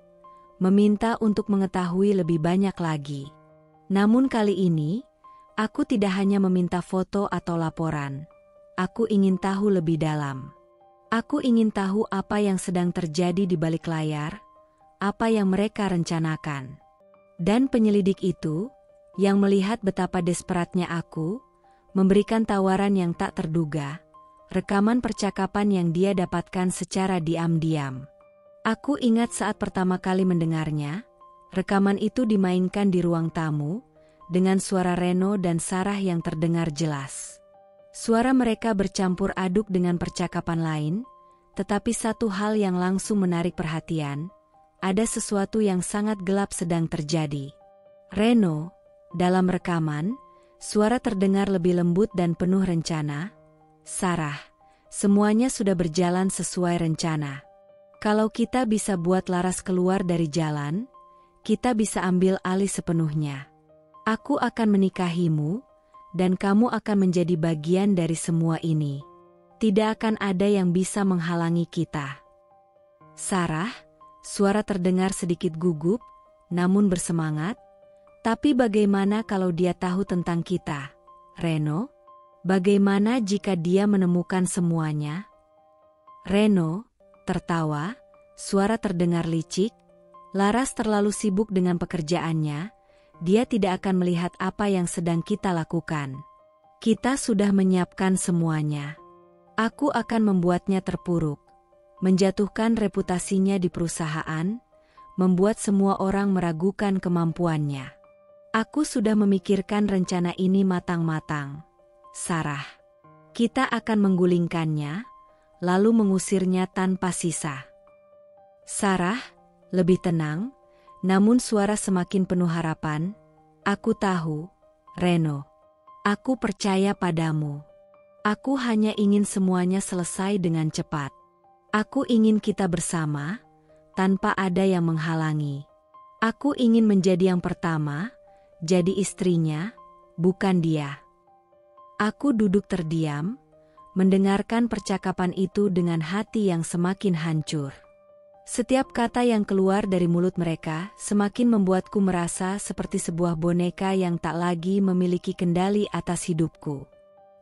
meminta untuk mengetahui lebih banyak lagi. Namun kali ini, aku tidak hanya meminta foto atau laporan. Aku ingin tahu lebih dalam. Aku ingin tahu apa yang sedang terjadi di balik layar, apa yang mereka rencanakan. Dan penyelidik itu, yang melihat betapa desperatnya aku, memberikan tawaran yang tak terduga. Rekaman percakapan yang dia dapatkan secara diam-diam. Aku ingat saat pertama kali mendengarnya, rekaman itu dimainkan di ruang tamu, dengan suara Reno dan Sarah yang terdengar jelas. Suara mereka bercampur aduk dengan percakapan lain, tetapi satu hal yang langsung menarik perhatian, ada sesuatu yang sangat gelap sedang terjadi. Reno, dalam rekaman, suara terdengar lebih lembut dan penuh rencana. Sarah, semuanya sudah berjalan sesuai rencana. Kalau kita bisa buat Laras keluar dari jalan, kita bisa ambil alih sepenuhnya. Aku akan menikahimu, dan kamu akan menjadi bagian dari semua ini. Tidak akan ada yang bisa menghalangi kita. Sarah, suara terdengar sedikit gugup, namun bersemangat. Tapi bagaimana kalau dia tahu tentang kita, Reno? Bagaimana jika dia menemukan semuanya? Reno tertawa, suara terdengar licik. Laras terlalu sibuk dengan pekerjaannya, dia tidak akan melihat apa yang sedang kita lakukan. Kita sudah menyiapkan semuanya. Aku akan membuatnya terpuruk, menjatuhkan reputasinya di perusahaan, membuat semua orang meragukan kemampuannya. Aku sudah memikirkan rencana ini matang-matang. Sarah, kita akan menggulingkannya, lalu mengusirnya tanpa sisa. Sarah, lebih tenang, namun suara semakin penuh harapan. Aku tahu, Reno. Aku percaya padamu. Aku hanya ingin semuanya selesai dengan cepat. Aku ingin kita bersama, tanpa ada yang menghalangi. Aku ingin menjadi yang pertama, jadi istrinya, bukan dia. Aku duduk terdiam, mendengarkan percakapan itu dengan hati yang semakin hancur. Setiap kata yang keluar dari mulut mereka semakin membuatku merasa seperti sebuah boneka yang tak lagi memiliki kendali atas hidupku.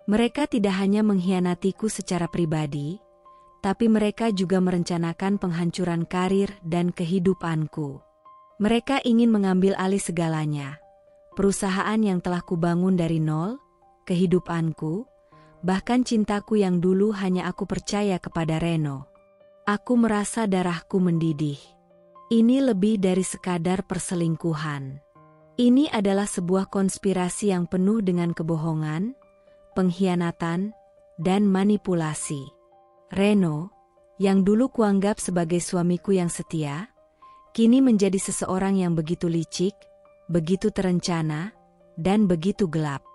Mereka tidak hanya mengkhianatiku secara pribadi, tapi mereka juga merencanakan penghancuran karir dan kehidupanku. Mereka ingin mengambil alih segalanya. Perusahaan yang telah kubangun dari nol, kehidupanku, bahkan cintaku yang dulu hanya aku percaya kepada Reno. Aku merasa darahku mendidih. Ini lebih dari sekadar perselingkuhan. Ini adalah sebuah konspirasi yang penuh dengan kebohongan, pengkhianatan, dan manipulasi. Reno, yang dulu kuanggap sebagai suamiku yang setia, kini menjadi seseorang yang begitu licik, begitu terencana, dan begitu gelap.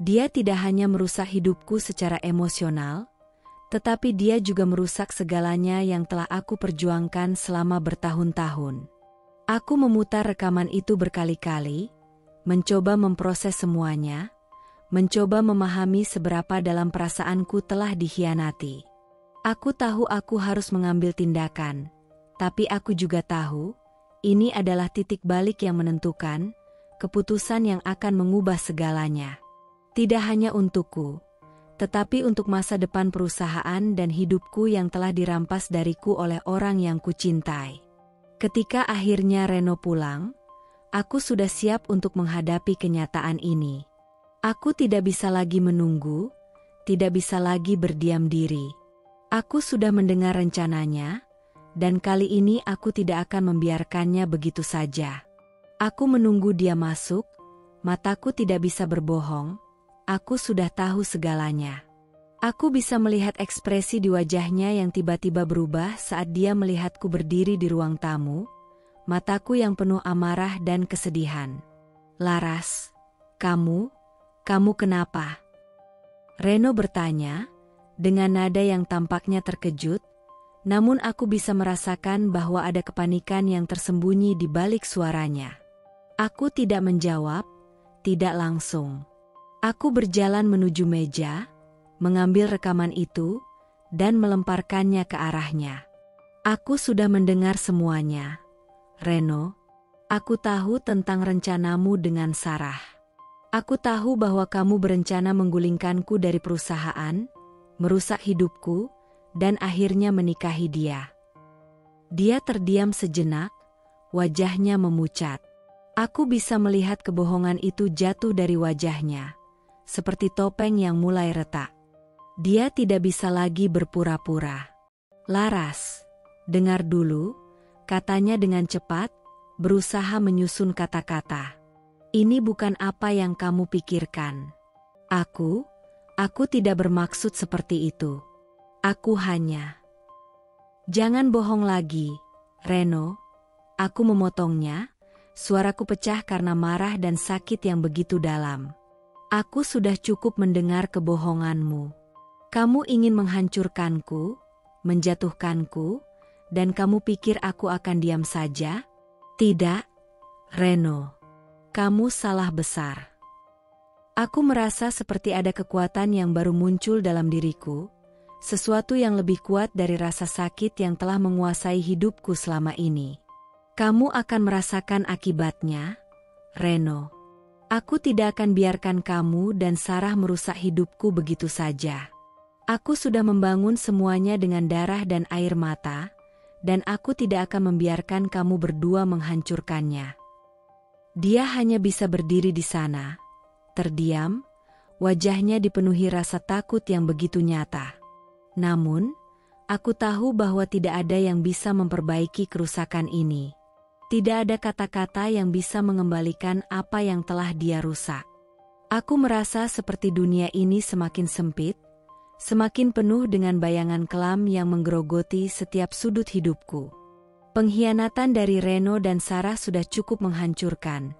Dia tidak hanya merusak hidupku secara emosional, tetapi dia juga merusak segalanya yang telah aku perjuangkan selama bertahun-tahun. Aku memutar rekaman itu berkali-kali, mencoba memproses semuanya, mencoba memahami seberapa dalam perasaanku telah dikhianati. Aku tahu aku harus mengambil tindakan, tapi aku juga tahu, ini adalah titik balik yang menentukan, keputusan yang akan mengubah segalanya. Tidak hanya untukku, tetapi untuk masa depan perusahaan dan hidupku yang telah dirampas dariku oleh orang yang kucintai. Ketika akhirnya Reno pulang, aku sudah siap untuk menghadapi kenyataan ini. Aku tidak bisa lagi menunggu, tidak bisa lagi berdiam diri. Aku sudah mendengar rencananya, dan kali ini aku tidak akan membiarkannya begitu saja. Aku menunggu dia masuk, mataku tidak bisa berbohong, aku sudah tahu segalanya. Aku bisa melihat ekspresi di wajahnya yang tiba-tiba berubah saat dia melihatku berdiri di ruang tamu, mataku yang penuh amarah dan kesedihan. "Laras, kamu kenapa?" Reno bertanya, dengan nada yang tampaknya terkejut, namun aku bisa merasakan bahwa ada kepanikan yang tersembunyi di balik suaranya. Aku tidak menjawab, tidak langsung. Aku berjalan menuju meja, mengambil rekaman itu, dan melemparkannya ke arahnya. Aku sudah mendengar semuanya. Reno, aku tahu tentang rencanamu dengan Sarah. Aku tahu bahwa kamu berencana menggulingkanku dari perusahaan, merusak hidupku, dan akhirnya menikahi dia. Dia terdiam sejenak, wajahnya memucat. Aku bisa melihat kebohongan itu jatuh dari wajahnya, seperti topeng yang mulai retak. Dia tidak bisa lagi berpura-pura. "Laras, dengar dulu," katanya dengan cepat, berusaha menyusun kata-kata. "Ini bukan apa yang kamu pikirkan. Aku tidak bermaksud seperti itu. Aku hanya..." "Jangan bohong lagi, Reno." Aku memotongnya, suaraku pecah karena marah dan sakit yang begitu dalam. "Aku sudah cukup mendengar kebohonganmu. Kamu ingin menghancurkanku, menjatuhkanku, dan kamu pikir aku akan diam saja? Tidak, Reno. Kamu salah besar." Aku merasa seperti ada kekuatan yang baru muncul dalam diriku, sesuatu yang lebih kuat dari rasa sakit yang telah menguasai hidupku selama ini. "Kamu akan merasakan akibatnya, Reno. Aku tidak akan biarkan kamu dan Sarah merusak hidupku begitu saja. Aku sudah membangun semuanya dengan darah dan air mata, dan aku tidak akan membiarkan kamu berdua menghancurkannya." Dia hanya bisa berdiri di sana, terdiam, wajahnya dipenuhi rasa takut yang begitu nyata. Namun, aku tahu bahwa tidak ada yang bisa memperbaiki kerusakan ini. Tidak ada kata-kata yang bisa mengembalikan apa yang telah dia rusak. Aku merasa seperti dunia ini semakin sempit, semakin penuh dengan bayangan kelam yang menggerogoti setiap sudut hidupku. Pengkhianatan dari Reno dan Sarah sudah cukup menghancurkan.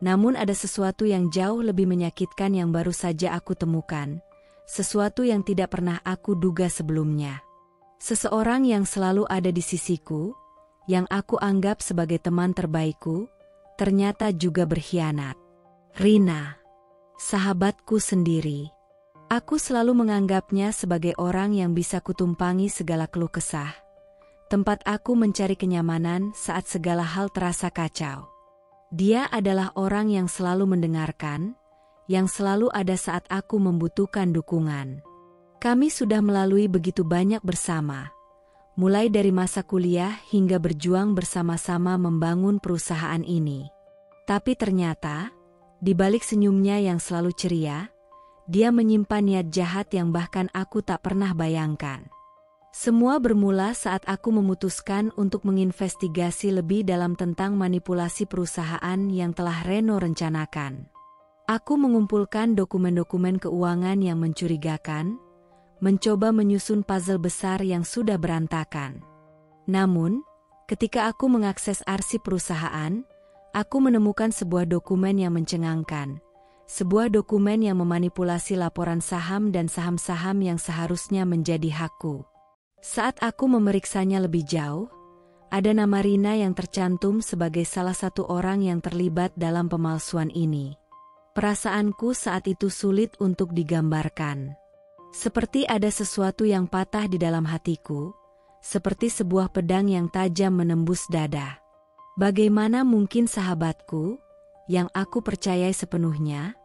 Namun ada sesuatu yang jauh lebih menyakitkan yang baru saja aku temukan. sesuatu yang tidak pernah aku duga sebelumnya. Seseorang yang selalu ada di sisiku, yang aku anggap sebagai teman terbaikku, ternyata juga berkhianat. Rina, sahabatku sendiri. Aku selalu menganggapnya sebagai orang yang bisa kutumpangi segala keluh kesah, tempat aku mencari kenyamanan saat segala hal terasa kacau. Dia adalah orang yang selalu mendengarkan, yang selalu ada saat aku membutuhkan dukungan. Kami sudah melalui begitu banyak bersama, mulai dari masa kuliah hingga berjuang bersama-sama membangun perusahaan ini. Tapi ternyata, di balik senyumnya yang selalu ceria, dia menyimpan niat jahat yang bahkan aku tak pernah bayangkan. Semua bermula saat aku memutuskan untuk menginvestigasi lebih dalam tentang manipulasi perusahaan yang telah Reno rencanakan. Aku mengumpulkan dokumen-dokumen keuangan yang mencurigakan, mencoba menyusun puzzle besar yang sudah berantakan. Namun, ketika aku mengakses arsip perusahaan, aku menemukan sebuah dokumen yang mencengangkan. Sebuah dokumen yang memanipulasi laporan saham dan saham-saham yang seharusnya menjadi hakku. Saat aku memeriksanya lebih jauh, ada nama Rina yang tercantum sebagai salah satu orang yang terlibat dalam pemalsuan ini. Perasaanku saat itu sulit untuk digambarkan. Seperti ada sesuatu yang patah di dalam hatiku, seperti sebuah pedang yang tajam menembus dada. Bagaimana mungkin sahabatku, yang aku percayai sepenuhnya,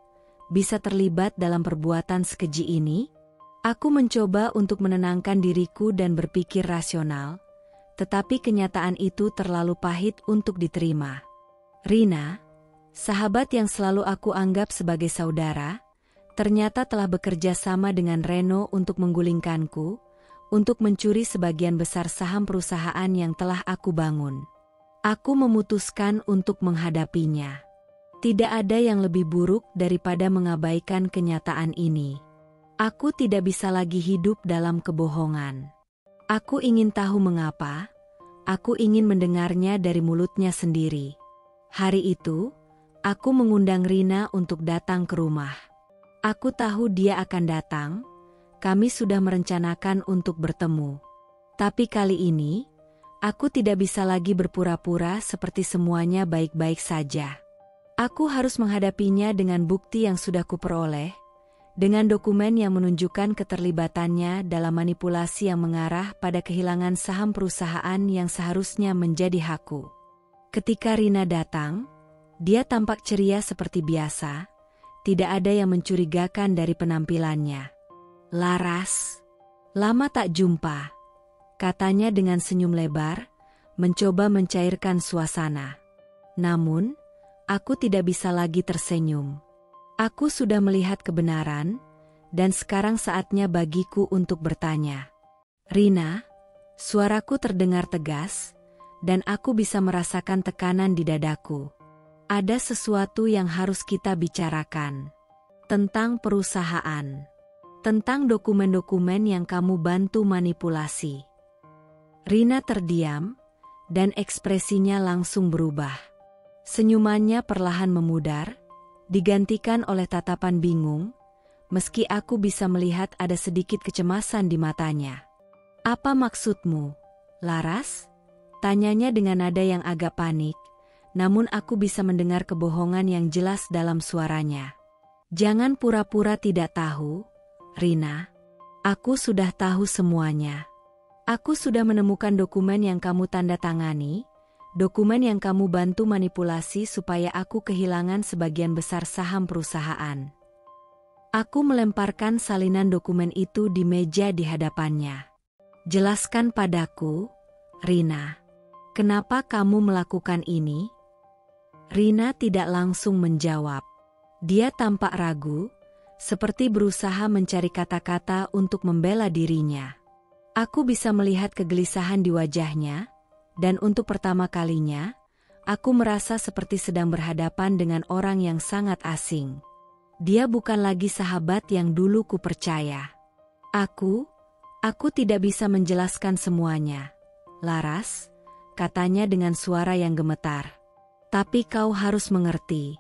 bisa terlibat dalam perbuatan sekeji ini? Aku mencoba untuk menenangkan diriku dan berpikir rasional, tetapi kenyataan itu terlalu pahit untuk diterima. Rina, sahabat yang selalu aku anggap sebagai saudara, ternyata telah bekerja sama dengan Reno untuk menggulingkanku, untuk mencuri sebagian besar saham perusahaan yang telah aku bangun. Aku memutuskan untuk menghadapinya. Tidak ada yang lebih buruk daripada mengabaikan kenyataan ini. Aku tidak bisa lagi hidup dalam kebohongan. Aku ingin tahu mengapa. Aku ingin mendengarnya dari mulutnya sendiri. Hari itu, aku mengundang Rina untuk datang ke rumah. Aku tahu dia akan datang. Kami sudah merencanakan untuk bertemu. Tapi kali ini, aku tidak bisa lagi berpura-pura seperti semuanya baik-baik saja. Aku harus menghadapinya dengan bukti yang sudah kuperoleh, dengan dokumen yang menunjukkan keterlibatannya dalam manipulasi yang mengarah pada kehilangan saham perusahaan yang seharusnya menjadi hakku. Ketika Rina datang, dia tampak ceria seperti biasa, tidak ada yang mencurigakan dari penampilannya. "Laras, lama tak jumpa," katanya dengan senyum lebar, mencoba mencairkan suasana. Namun, aku tidak bisa lagi tersenyum. Aku sudah melihat kebenaran, dan sekarang saatnya bagiku untuk bertanya. "Rina," suaraku terdengar tegas, dan aku bisa merasakan tekanan di dadaku. "Ada sesuatu yang harus kita bicarakan. Tentang perusahaan. Tentang dokumen-dokumen yang kamu bantu manipulasi." Rina terdiam, dan ekspresinya langsung berubah. Senyumannya perlahan memudar, digantikan oleh tatapan bingung, meski aku bisa melihat ada sedikit kecemasan di matanya. "Apa maksudmu, Laras?" tanyanya dengan nada yang agak panik, namun aku bisa mendengar kebohongan yang jelas dalam suaranya. "Jangan pura-pura tidak tahu, Rina. Aku sudah tahu semuanya. Aku sudah menemukan dokumen yang kamu tanda tangani, dokumen yang kamu bantu manipulasi supaya aku kehilangan sebagian besar saham perusahaan." Aku melemparkan salinan dokumen itu di meja di hadapannya. "Jelaskan padaku, Rina. Kenapa kamu melakukan ini?" Rina tidak langsung menjawab. Dia tampak ragu, seperti berusaha mencari kata-kata untuk membela dirinya. Aku bisa melihat kegelisahan di wajahnya, dan untuk pertama kalinya, aku merasa seperti sedang berhadapan dengan orang yang sangat asing. Dia bukan lagi sahabat yang dulu kupercaya. Aku tidak bisa menjelaskan semuanya, Laras," katanya dengan suara yang gemetar. "Tapi kau harus mengerti,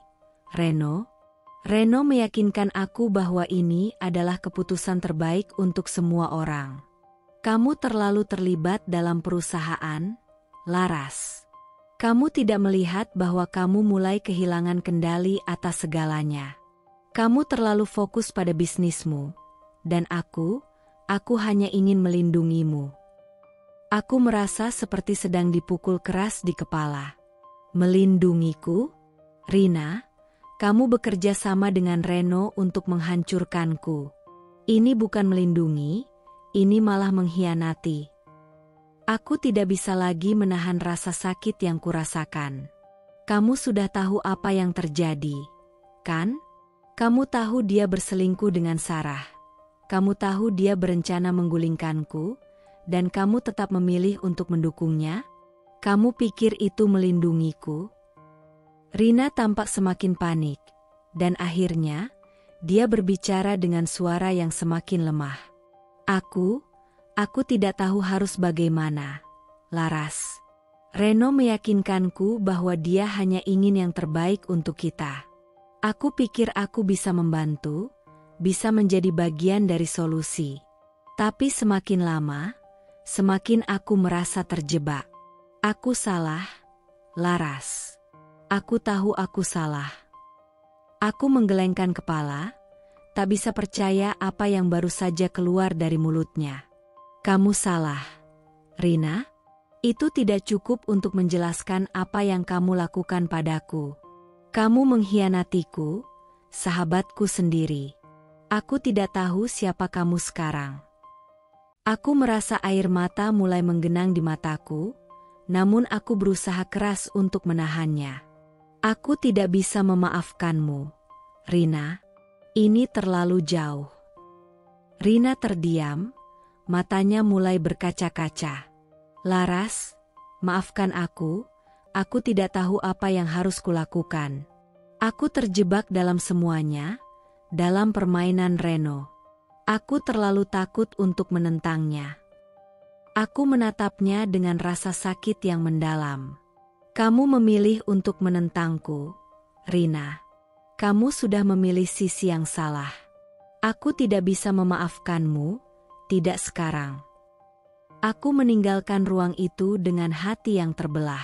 Reno. Reno meyakinkan aku bahwa ini adalah keputusan terbaik untuk semua orang. Kamu terlalu terlibat dalam perusahaan, Laras. Kamu tidak melihat bahwa kamu mulai kehilangan kendali atas segalanya. Kamu terlalu fokus pada bisnismu, dan aku hanya ingin melindungimu. Aku merasa seperti sedang dipukul keras di kepala. Melindungiku? Rina, kamu bekerja sama dengan Reno untuk menghancurkanku. Ini bukan melindungi, ini malah mengkhianati. Aku tidak bisa lagi menahan rasa sakit yang kurasakan. Kamu sudah tahu apa yang terjadi, kan? Kamu tahu dia berselingkuh dengan Sarah. Kamu tahu dia berencana menggulingkanku, dan kamu tetap memilih untuk mendukungnya? Kamu pikir itu melindungiku? Rina tampak semakin panik, dan akhirnya, dia berbicara dengan suara yang semakin lemah. Aku tidak tahu harus bagaimana, Laras. Reno meyakinkanku bahwa dia hanya ingin yang terbaik untuk kita. Aku pikir aku bisa membantu, bisa menjadi bagian dari solusi. Tapi semakin lama, semakin aku merasa terjebak. Aku salah, Laras. Aku tahu aku salah. Aku menggelengkan kepala, tak bisa percaya apa yang baru saja keluar dari mulutnya. Kamu salah, Rina. Itu tidak cukup untuk menjelaskan apa yang kamu lakukan padaku. Kamu mengkhianatiku, sahabatku sendiri. Aku tidak tahu siapa kamu sekarang. Aku merasa air mata mulai menggenang di mataku, namun aku berusaha keras untuk menahannya. Aku tidak bisa memaafkanmu, Rina. Ini terlalu jauh. Rina terdiam, matanya mulai berkaca-kaca. Laras, maafkan aku tidak tahu apa yang harus kulakukan. Aku terjebak dalam semuanya, dalam permainan Reno. Aku terlalu takut untuk menentangnya. Aku menatapnya dengan rasa sakit yang mendalam. Kamu memilih untuk menentangku, Rina. Kamu sudah memilih sisi yang salah. Aku tidak bisa memaafkanmu, tidak sekarang. Aku meninggalkan ruang itu dengan hati yang terbelah.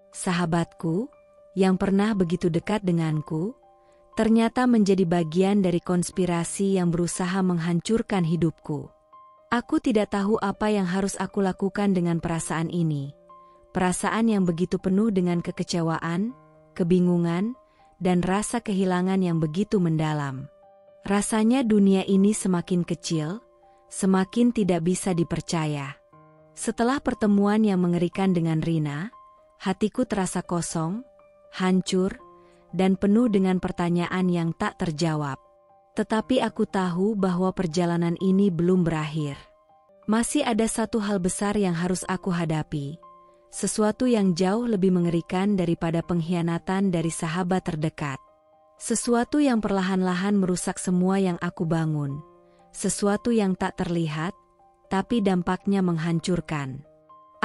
Sahabatku, yang pernah begitu dekat denganku, ternyata menjadi bagian dari konspirasi yang berusaha menghancurkan hidupku. Aku tidak tahu apa yang harus aku lakukan dengan perasaan ini. Perasaan yang begitu penuh dengan kekecewaan, kebingungan, dan rasa kehilangan yang begitu mendalam. Rasanya dunia ini semakin kecil, semakin tidak bisa dipercaya. Setelah pertemuan yang mengerikan dengan Rina, hatiku terasa kosong, hancur, dan penuh dengan pertanyaan yang tak terjawab. Tetapi aku tahu bahwa perjalanan ini belum berakhir. Masih ada satu hal besar yang harus aku hadapi. Sesuatu yang jauh lebih mengerikan daripada pengkhianatan dari sahabat terdekat. Sesuatu yang perlahan-lahan merusak semua yang aku bangun. Sesuatu yang tak terlihat, tapi dampaknya menghancurkan.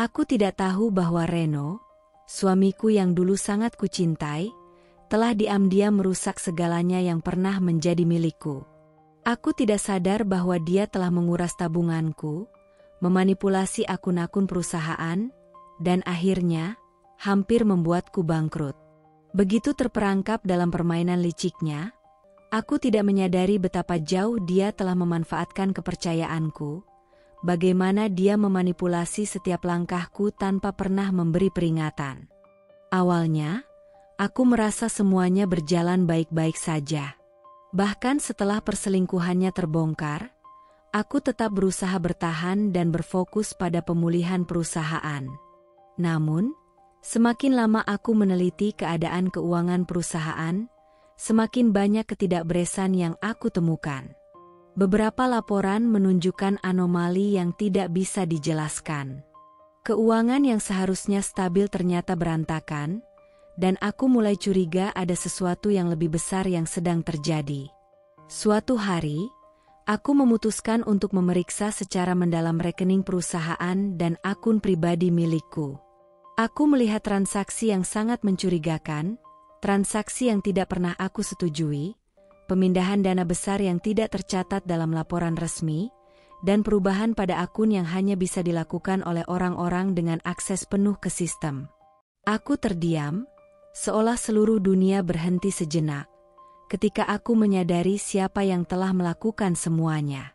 Aku tidak tahu bahwa Reno, suamiku yang dulu sangat kucintai, telah diam-diam merusak segalanya yang pernah menjadi milikku. Aku tidak sadar bahwa dia telah menguras tabunganku, memanipulasi akun-akun perusahaan, dan akhirnya, hampir membuatku bangkrut. Begitu terperangkap dalam permainan liciknya, aku tidak menyadari betapa jauh dia telah memanfaatkan kepercayaanku, bagaimana dia memanipulasi setiap langkahku tanpa pernah memberi peringatan. Awalnya, aku merasa semuanya berjalan baik-baik saja. Bahkan setelah perselingkuhannya terbongkar, aku tetap berusaha bertahan dan berfokus pada pemulihan perusahaan. Namun, semakin lama aku meneliti keadaan keuangan perusahaan, semakin banyak ketidakberesan yang aku temukan. Beberapa laporan menunjukkan anomali yang tidak bisa dijelaskan. Keuangan yang seharusnya stabil ternyata berantakan, dan aku mulai curiga ada sesuatu yang lebih besar yang sedang terjadi. Suatu hari, aku memutuskan untuk memeriksa secara mendalam rekening perusahaan dan akun pribadi milikku. Aku melihat transaksi yang sangat mencurigakan, transaksi yang tidak pernah aku setujui, pemindahan dana besar yang tidak tercatat dalam laporan resmi, dan perubahan pada akun yang hanya bisa dilakukan oleh orang-orang dengan akses penuh ke sistem. Aku terdiam, seolah seluruh dunia berhenti sejenak, ketika aku menyadari siapa yang telah melakukan semuanya.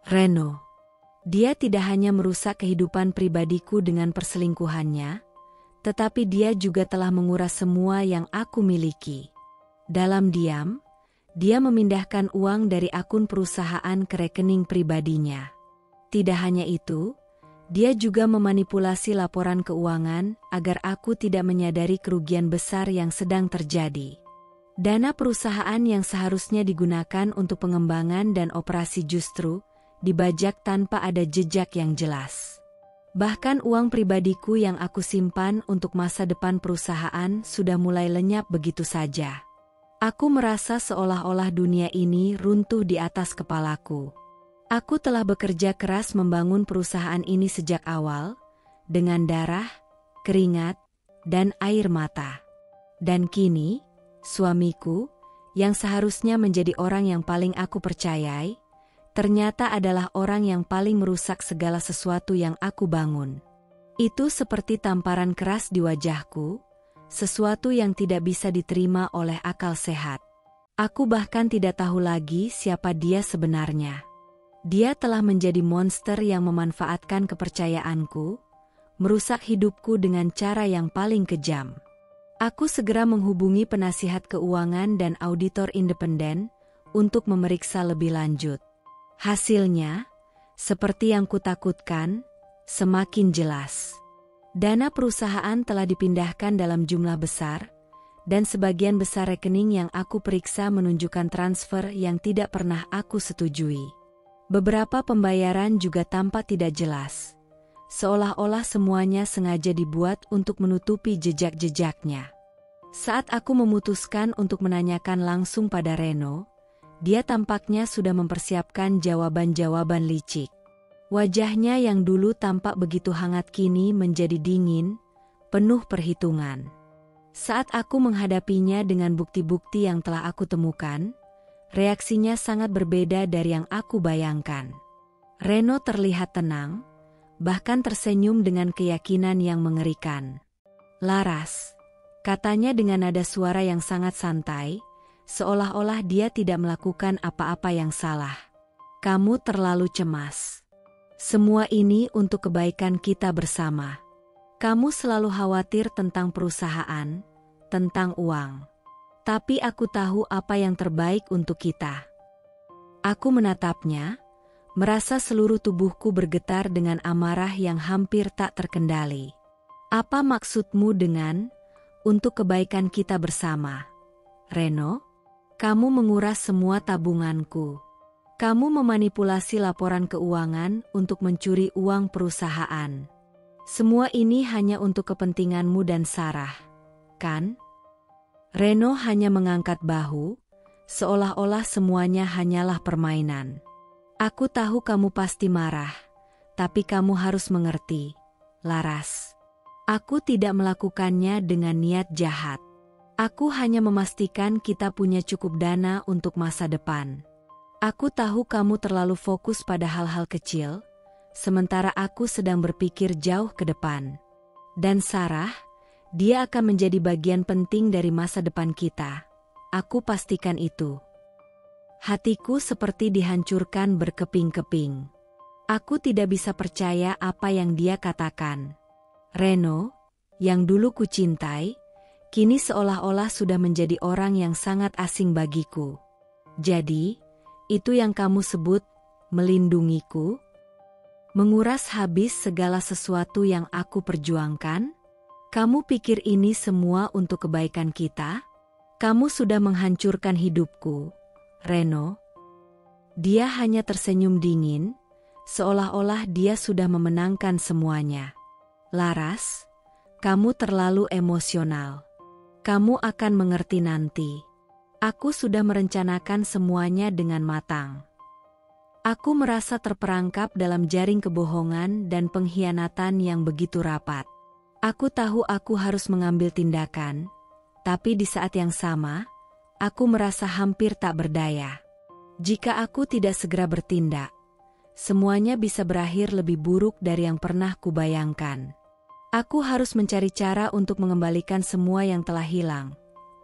Reno. Dia tidak hanya merusak kehidupan pribadiku dengan perselingkuhannya, tetapi dia juga telah menguras semua yang aku miliki. Dalam diam, dia memindahkan uang dari akun perusahaan ke rekening pribadinya. Tidak hanya itu, dia juga memanipulasi laporan keuangan agar aku tidak menyadari kerugian besar yang sedang terjadi. Dana perusahaan yang seharusnya digunakan untuk pengembangan dan operasi justru dibajak tanpa ada jejak yang jelas. Bahkan uang pribadiku yang aku simpan untuk masa depan perusahaan sudah mulai lenyap begitu saja. Aku merasa seolah-olah dunia ini runtuh di atas kepalaku. Aku telah bekerja keras membangun perusahaan ini sejak awal, dengan darah, keringat, dan air mata. Dan kini, suamiku, yang seharusnya menjadi orang yang paling aku percayai, ternyata adalah orang yang paling merusak segala sesuatu yang aku bangun. Itu seperti tamparan keras di wajahku, sesuatu yang tidak bisa diterima oleh akal sehat. Aku bahkan tidak tahu lagi siapa dia sebenarnya. Dia telah menjadi monster yang memanfaatkan kepercayaanku, merusak hidupku dengan cara yang paling kejam. Aku segera menghubungi penasihat keuangan dan auditor independen untuk memeriksa lebih lanjut. Hasilnya, seperti yang kutakutkan, semakin jelas. Dana perusahaan telah dipindahkan dalam jumlah besar, dan sebagian besar rekening yang aku periksa menunjukkan transfer yang tidak pernah aku setujui. Beberapa pembayaran juga tampak tidak jelas, seolah-olah semuanya sengaja dibuat untuk menutupi jejak-jejaknya. Saat aku memutuskan untuk menanyakan langsung pada Reno, dia tampaknya sudah mempersiapkan jawaban-jawaban licik. Wajahnya yang dulu tampak begitu hangat kini menjadi dingin, penuh perhitungan. Saat aku menghadapinya dengan bukti-bukti yang telah aku temukan, reaksinya sangat berbeda dari yang aku bayangkan. Reno terlihat tenang, bahkan tersenyum dengan keyakinan yang mengerikan. "Laras," katanya dengan nada suara yang sangat santai, seolah-olah dia tidak melakukan apa-apa yang salah. "Kamu terlalu cemas. Semua ini untuk kebaikan kita bersama. Kamu selalu khawatir tentang perusahaan, tentang uang. Tapi aku tahu apa yang terbaik untuk kita." Aku menatapnya, merasa seluruh tubuhku bergetar dengan amarah yang hampir tak terkendali. "Apa maksudmu dengan untuk kebaikan kita bersama, Reno? Kamu menguras semua tabunganku. Kamu memanipulasi laporan keuangan untuk mencuri uang perusahaan. Semua ini hanya untuk kepentinganmu dan Sarah, kan?" Reno hanya mengangkat bahu, seolah-olah semuanya hanyalah permainan. "Aku tahu kamu pasti marah, tapi kamu harus mengerti, Laras. Aku tidak melakukannya dengan niat jahat. Aku hanya memastikan kita punya cukup dana untuk masa depan. Aku tahu kamu terlalu fokus pada hal-hal kecil, sementara aku sedang berpikir jauh ke depan. Dan Sarah, dia akan menjadi bagian penting dari masa depan kita. Aku pastikan itu." Hatiku seperti dihancurkan berkeping-keping. Aku tidak bisa percaya apa yang dia katakan. Reno, yang dulu kucintai, kini seolah-olah sudah menjadi orang yang sangat asing bagiku. "Jadi, itu yang kamu sebut melindungiku? Menguras habis segala sesuatu yang aku perjuangkan? Kamu pikir ini semua untuk kebaikan kita? Kamu sudah menghancurkan hidupku, Reno." Dia hanya tersenyum dingin, seolah-olah dia sudah memenangkan semuanya. "Laras, kamu terlalu emosional. Kamu akan mengerti nanti. Aku sudah merencanakan semuanya dengan matang." Aku merasa terperangkap dalam jaring kebohongan dan pengkhianatan yang begitu rapat. Aku tahu aku harus mengambil tindakan, tapi di saat yang sama, Aku merasa hampir tak berdaya. Jika aku tidak segera bertindak, semuanya bisa berakhir lebih buruk dari yang pernah kubayangkan. Aku harus mencari cara untuk mengembalikan semua yang telah hilang.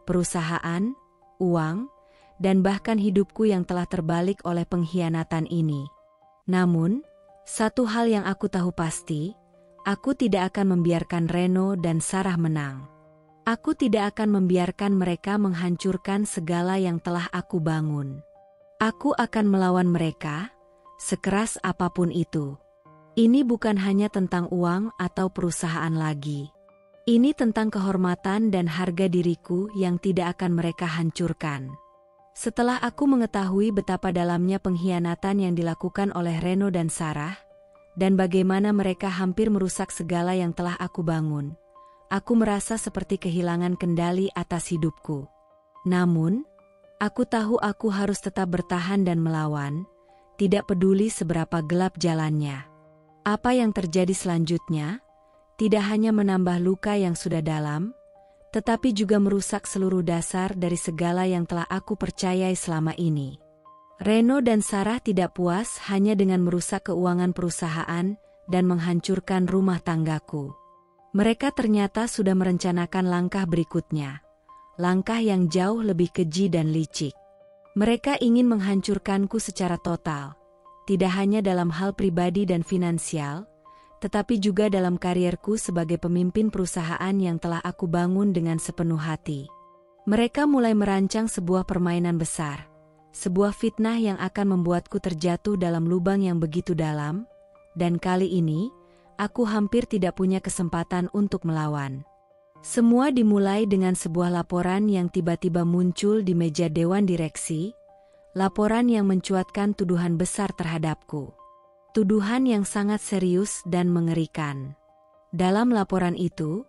Perusahaan, uang, dan bahkan hidupku yang telah terbalik oleh pengkhianatan ini. Namun, satu hal yang aku tahu pasti, aku tidak akan membiarkan Reno dan Sarah menang. Aku tidak akan membiarkan mereka menghancurkan segala yang telah aku bangun. Aku akan melawan mereka, sekeras apapun itu. Ini bukan hanya tentang uang atau perusahaan lagi. Ini tentang kehormatan dan harga diriku yang tidak akan mereka hancurkan. Setelah aku mengetahui betapa dalamnya pengkhianatan yang dilakukan oleh Reno dan Sarah, dan bagaimana mereka hampir merusak segala yang telah aku bangun, aku merasa seperti kehilangan kendali atas hidupku. Namun, aku tahu aku harus tetap bertahan dan melawan, tidak peduli seberapa gelap jalannya. Apa yang terjadi selanjutnya, tidak hanya menambah luka yang sudah dalam, tetapi juga merusak seluruh dasar dari segala yang telah aku percayai selama ini. Reno dan Sarah tidak puas hanya dengan merusak keuangan perusahaan dan menghancurkan rumah tanggaku. Mereka ternyata sudah merencanakan langkah berikutnya. Langkah yang jauh lebih keji dan licik. Mereka ingin menghancurkanku secara total. Tidak hanya dalam hal pribadi dan finansial, tetapi juga dalam karierku sebagai pemimpin perusahaan yang telah aku bangun dengan sepenuh hati. Mereka mulai merancang sebuah permainan besar, sebuah fitnah yang akan membuatku terjatuh dalam lubang yang begitu dalam, dan kali ini, aku hampir tidak punya kesempatan untuk melawan. Semua dimulai dengan sebuah laporan yang tiba-tiba muncul di meja Dewan Direksi, laporan yang mencuatkan tuduhan besar terhadapku. Tuduhan yang sangat serius dan mengerikan. Dalam laporan itu,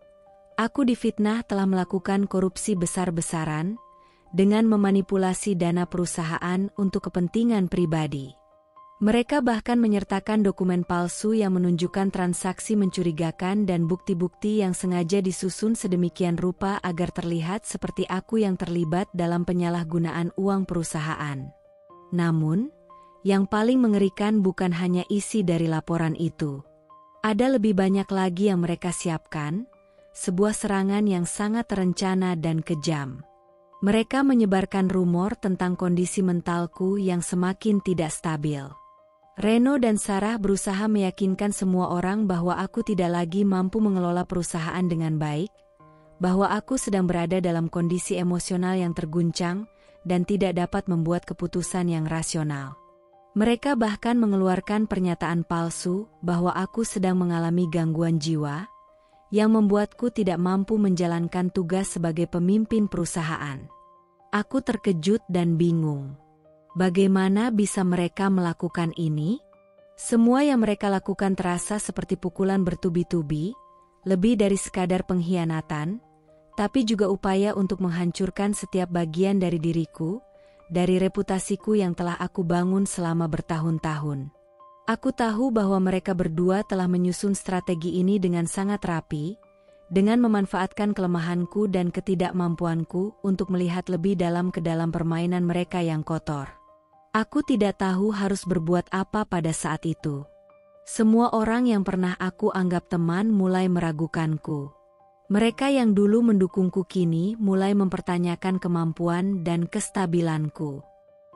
aku difitnah telah melakukan korupsi besar-besaran dengan memanipulasi dana perusahaan untuk kepentingan pribadi. Mereka bahkan menyertakan dokumen palsu yang menunjukkan transaksi mencurigakan dan bukti-bukti yang sengaja disusun sedemikian rupa agar terlihat seperti aku yang terlibat dalam penyalahgunaan uang perusahaan. Namun, yang paling mengerikan bukan hanya isi dari laporan itu. Ada lebih banyak lagi yang mereka siapkan, sebuah serangan yang sangat terencana dan kejam. Mereka menyebarkan rumor tentang kondisi mentalku yang semakin tidak stabil. Reno dan Sarah berusaha meyakinkan semua orang bahwa aku tidak lagi mampu mengelola perusahaan dengan baik, bahwa aku sedang berada dalam kondisi emosional yang terguncang dan tidak dapat membuat keputusan yang rasional. Mereka bahkan mengeluarkan pernyataan palsu bahwa aku sedang mengalami gangguan jiwa, yang membuatku tidak mampu menjalankan tugas sebagai pemimpin perusahaan. Aku terkejut dan bingung. Bagaimana bisa mereka melakukan ini? Semua yang mereka lakukan terasa seperti pukulan bertubi-tubi, lebih dari sekadar pengkhianatan, tapi juga upaya untuk menghancurkan setiap bagian dari diriku, dari reputasiku yang telah aku bangun selama bertahun-tahun. Aku tahu bahwa mereka berdua telah menyusun strategi ini dengan sangat rapi, dengan memanfaatkan kelemahanku dan ketidakmampuanku untuk melihat lebih dalam ke dalam permainan mereka yang kotor. Aku tidak tahu harus berbuat apa pada saat itu. Semua orang yang pernah aku anggap teman mulai meragukanku. Mereka yang dulu mendukungku kini mulai mempertanyakan kemampuan dan kestabilanku.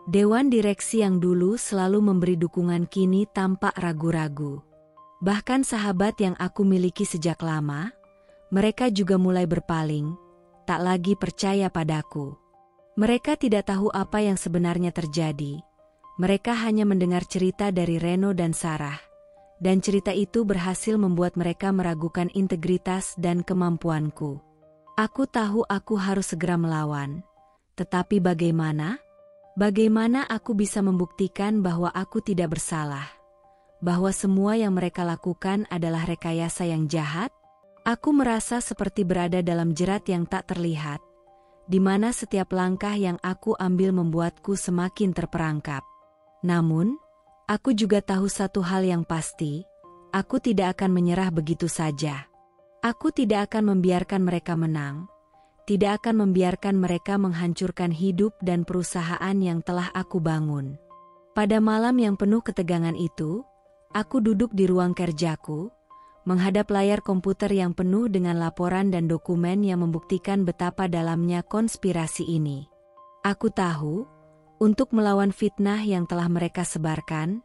Dewan direksi yang dulu selalu memberi dukungan kini tampak ragu-ragu. Bahkan sahabat yang aku miliki sejak lama, mereka juga mulai berpaling, tak lagi percaya padaku. Mereka tidak tahu apa yang sebenarnya terjadi. Mereka hanya mendengar cerita dari Reno dan Sarah, dan cerita itu berhasil membuat mereka meragukan integritas dan kemampuanku. Aku tahu aku harus segera melawan, tetapi bagaimana? Bagaimana aku bisa membuktikan bahwa aku tidak bersalah? Bahwa semua yang mereka lakukan adalah rekayasa yang jahat? Aku merasa seperti berada dalam jerat yang tak terlihat, di mana setiap langkah yang aku ambil membuatku semakin terperangkap. Namun, aku juga tahu satu hal yang pasti, aku tidak akan menyerah begitu saja. Aku tidak akan membiarkan mereka menang, tidak akan membiarkan mereka menghancurkan hidup dan perusahaan yang telah aku bangun. Pada malam yang penuh ketegangan itu, aku duduk di ruang kerjaku, menghadap layar komputer yang penuh dengan laporan dan dokumen yang membuktikan betapa dalamnya konspirasi ini. Aku tahu, untuk melawan fitnah yang telah mereka sebarkan,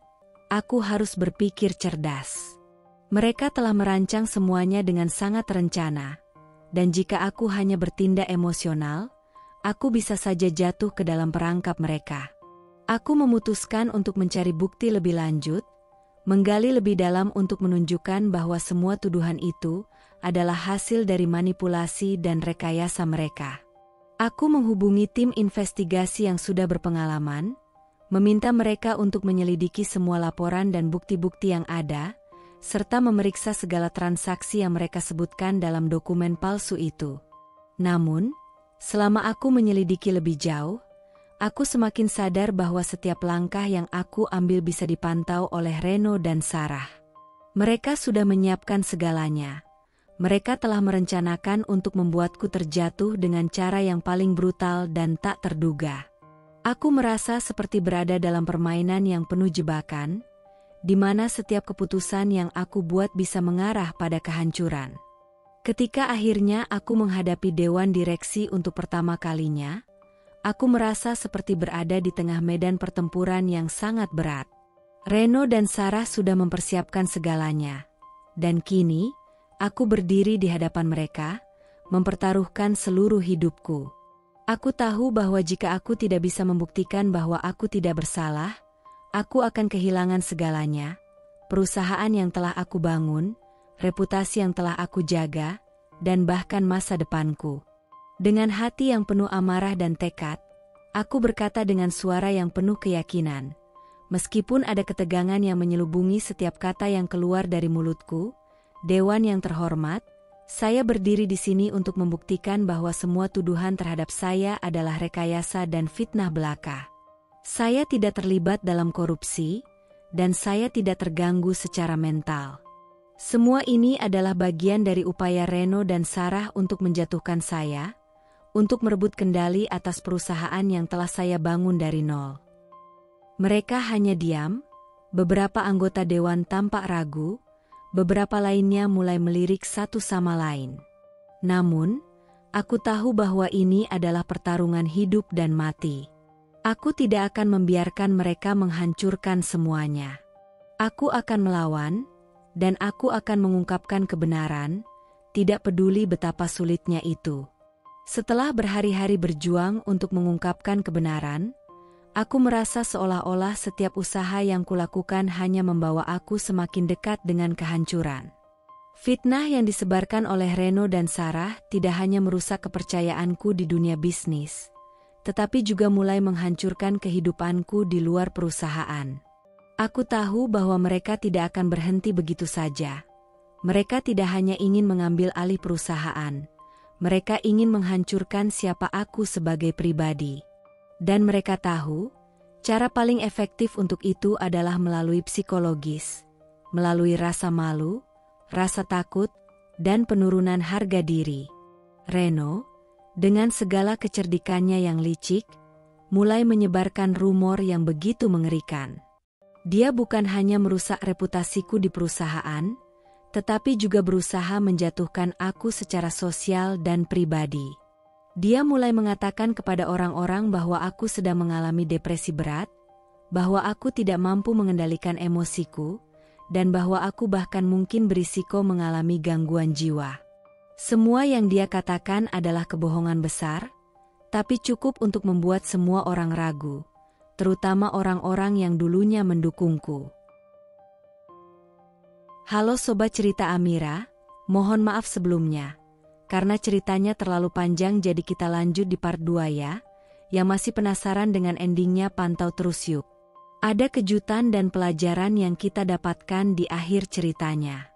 aku harus berpikir cerdas. Mereka telah merancang semuanya dengan sangat terencana, dan jika aku hanya bertindak emosional, aku bisa saja jatuh ke dalam perangkap mereka. Aku memutuskan untuk mencari bukti lebih lanjut, menggali lebih dalam untuk menunjukkan bahwa semua tuduhan itu adalah hasil dari manipulasi dan rekayasa mereka. Aku menghubungi tim investigasi yang sudah berpengalaman, meminta mereka untuk menyelidiki semua laporan dan bukti-bukti yang ada, serta memeriksa segala transaksi yang mereka sebutkan dalam dokumen palsu itu. Namun, selama aku menyelidiki lebih jauh, aku semakin sadar bahwa setiap langkah yang aku ambil bisa dipantau oleh Reno dan Sarah. Mereka sudah menyiapkan segalanya. Mereka telah merencanakan untuk membuatku terjatuh dengan cara yang paling brutal dan tak terduga. Aku merasa seperti berada dalam permainan yang penuh jebakan, di mana setiap keputusan yang aku buat bisa mengarah pada kehancuran. Ketika akhirnya aku menghadapi dewan direksi untuk pertama kalinya, aku merasa seperti berada di tengah medan pertempuran yang sangat berat. Reno dan Sarah sudah mempersiapkan segalanya, dan kini, aku berdiri di hadapan mereka, mempertaruhkan seluruh hidupku. Aku tahu bahwa jika aku tidak bisa membuktikan bahwa aku tidak bersalah, aku akan kehilangan segalanya, perusahaan yang telah aku bangun, reputasi yang telah aku jaga, dan bahkan masa depanku. Dengan hati yang penuh amarah dan tekad, aku berkata dengan suara yang penuh keyakinan. Meskipun ada ketegangan yang menyelubungi setiap kata yang keluar dari mulutku, Dewan yang terhormat, saya berdiri di sini untuk membuktikan bahwa semua tuduhan terhadap saya adalah rekayasa dan fitnah belaka. Saya tidak terlibat dalam korupsi, dan saya tidak terganggu secara mental. Semua ini adalah bagian dari upaya Reno dan Sarah untuk menjatuhkan saya, untuk merebut kendali atas perusahaan yang telah saya bangun dari nol. Mereka hanya diam, beberapa anggota dewan tampak ragu, beberapa lainnya mulai melirik satu sama lain. Namun, aku tahu bahwa ini adalah pertarungan hidup dan mati. Aku tidak akan membiarkan mereka menghancurkan semuanya. Aku akan melawan, dan aku akan mengungkapkan kebenaran, tidak peduli betapa sulitnya itu. Setelah berhari-hari berjuang untuk mengungkapkan kebenaran, aku merasa seolah-olah setiap usaha yang kulakukan hanya membawa aku semakin dekat dengan kehancuran. Fitnah yang disebarkan oleh Reno dan Sarah tidak hanya merusak kepercayaanku di dunia bisnis, tetapi juga mulai menghancurkan kehidupanku di luar perusahaan. Aku tahu bahwa mereka tidak akan berhenti begitu saja. Mereka tidak hanya ingin mengambil alih perusahaan, mereka ingin menghancurkan siapa aku sebagai pribadi. Dan mereka tahu, cara paling efektif untuk itu adalah melalui psikologis, melalui rasa malu, rasa takut, dan penurunan harga diri. Reno, dengan segala kecerdikannya yang licik, mulai menyebarkan rumor yang begitu mengerikan. Dia bukan hanya merusak reputasiku di perusahaan, tetapi juga berusaha menjatuhkan aku secara sosial dan pribadi. Dia mulai mengatakan kepada orang-orang bahwa aku sedang mengalami depresi berat, bahwa aku tidak mampu mengendalikan emosiku, dan bahwa aku bahkan mungkin berisiko mengalami gangguan jiwa. Semua yang dia katakan adalah kebohongan besar, tapi cukup untuk membuat semua orang ragu, terutama orang-orang yang dulunya mendukungku. Halo Sobat Cerita Amira, mohon maaf sebelumnya. Karena ceritanya terlalu panjang jadi kita lanjut di part 2 ya. Yang masih penasaran dengan endingnya pantau terus yuk. Ada kejutan dan pelajaran yang kita dapatkan di akhir ceritanya.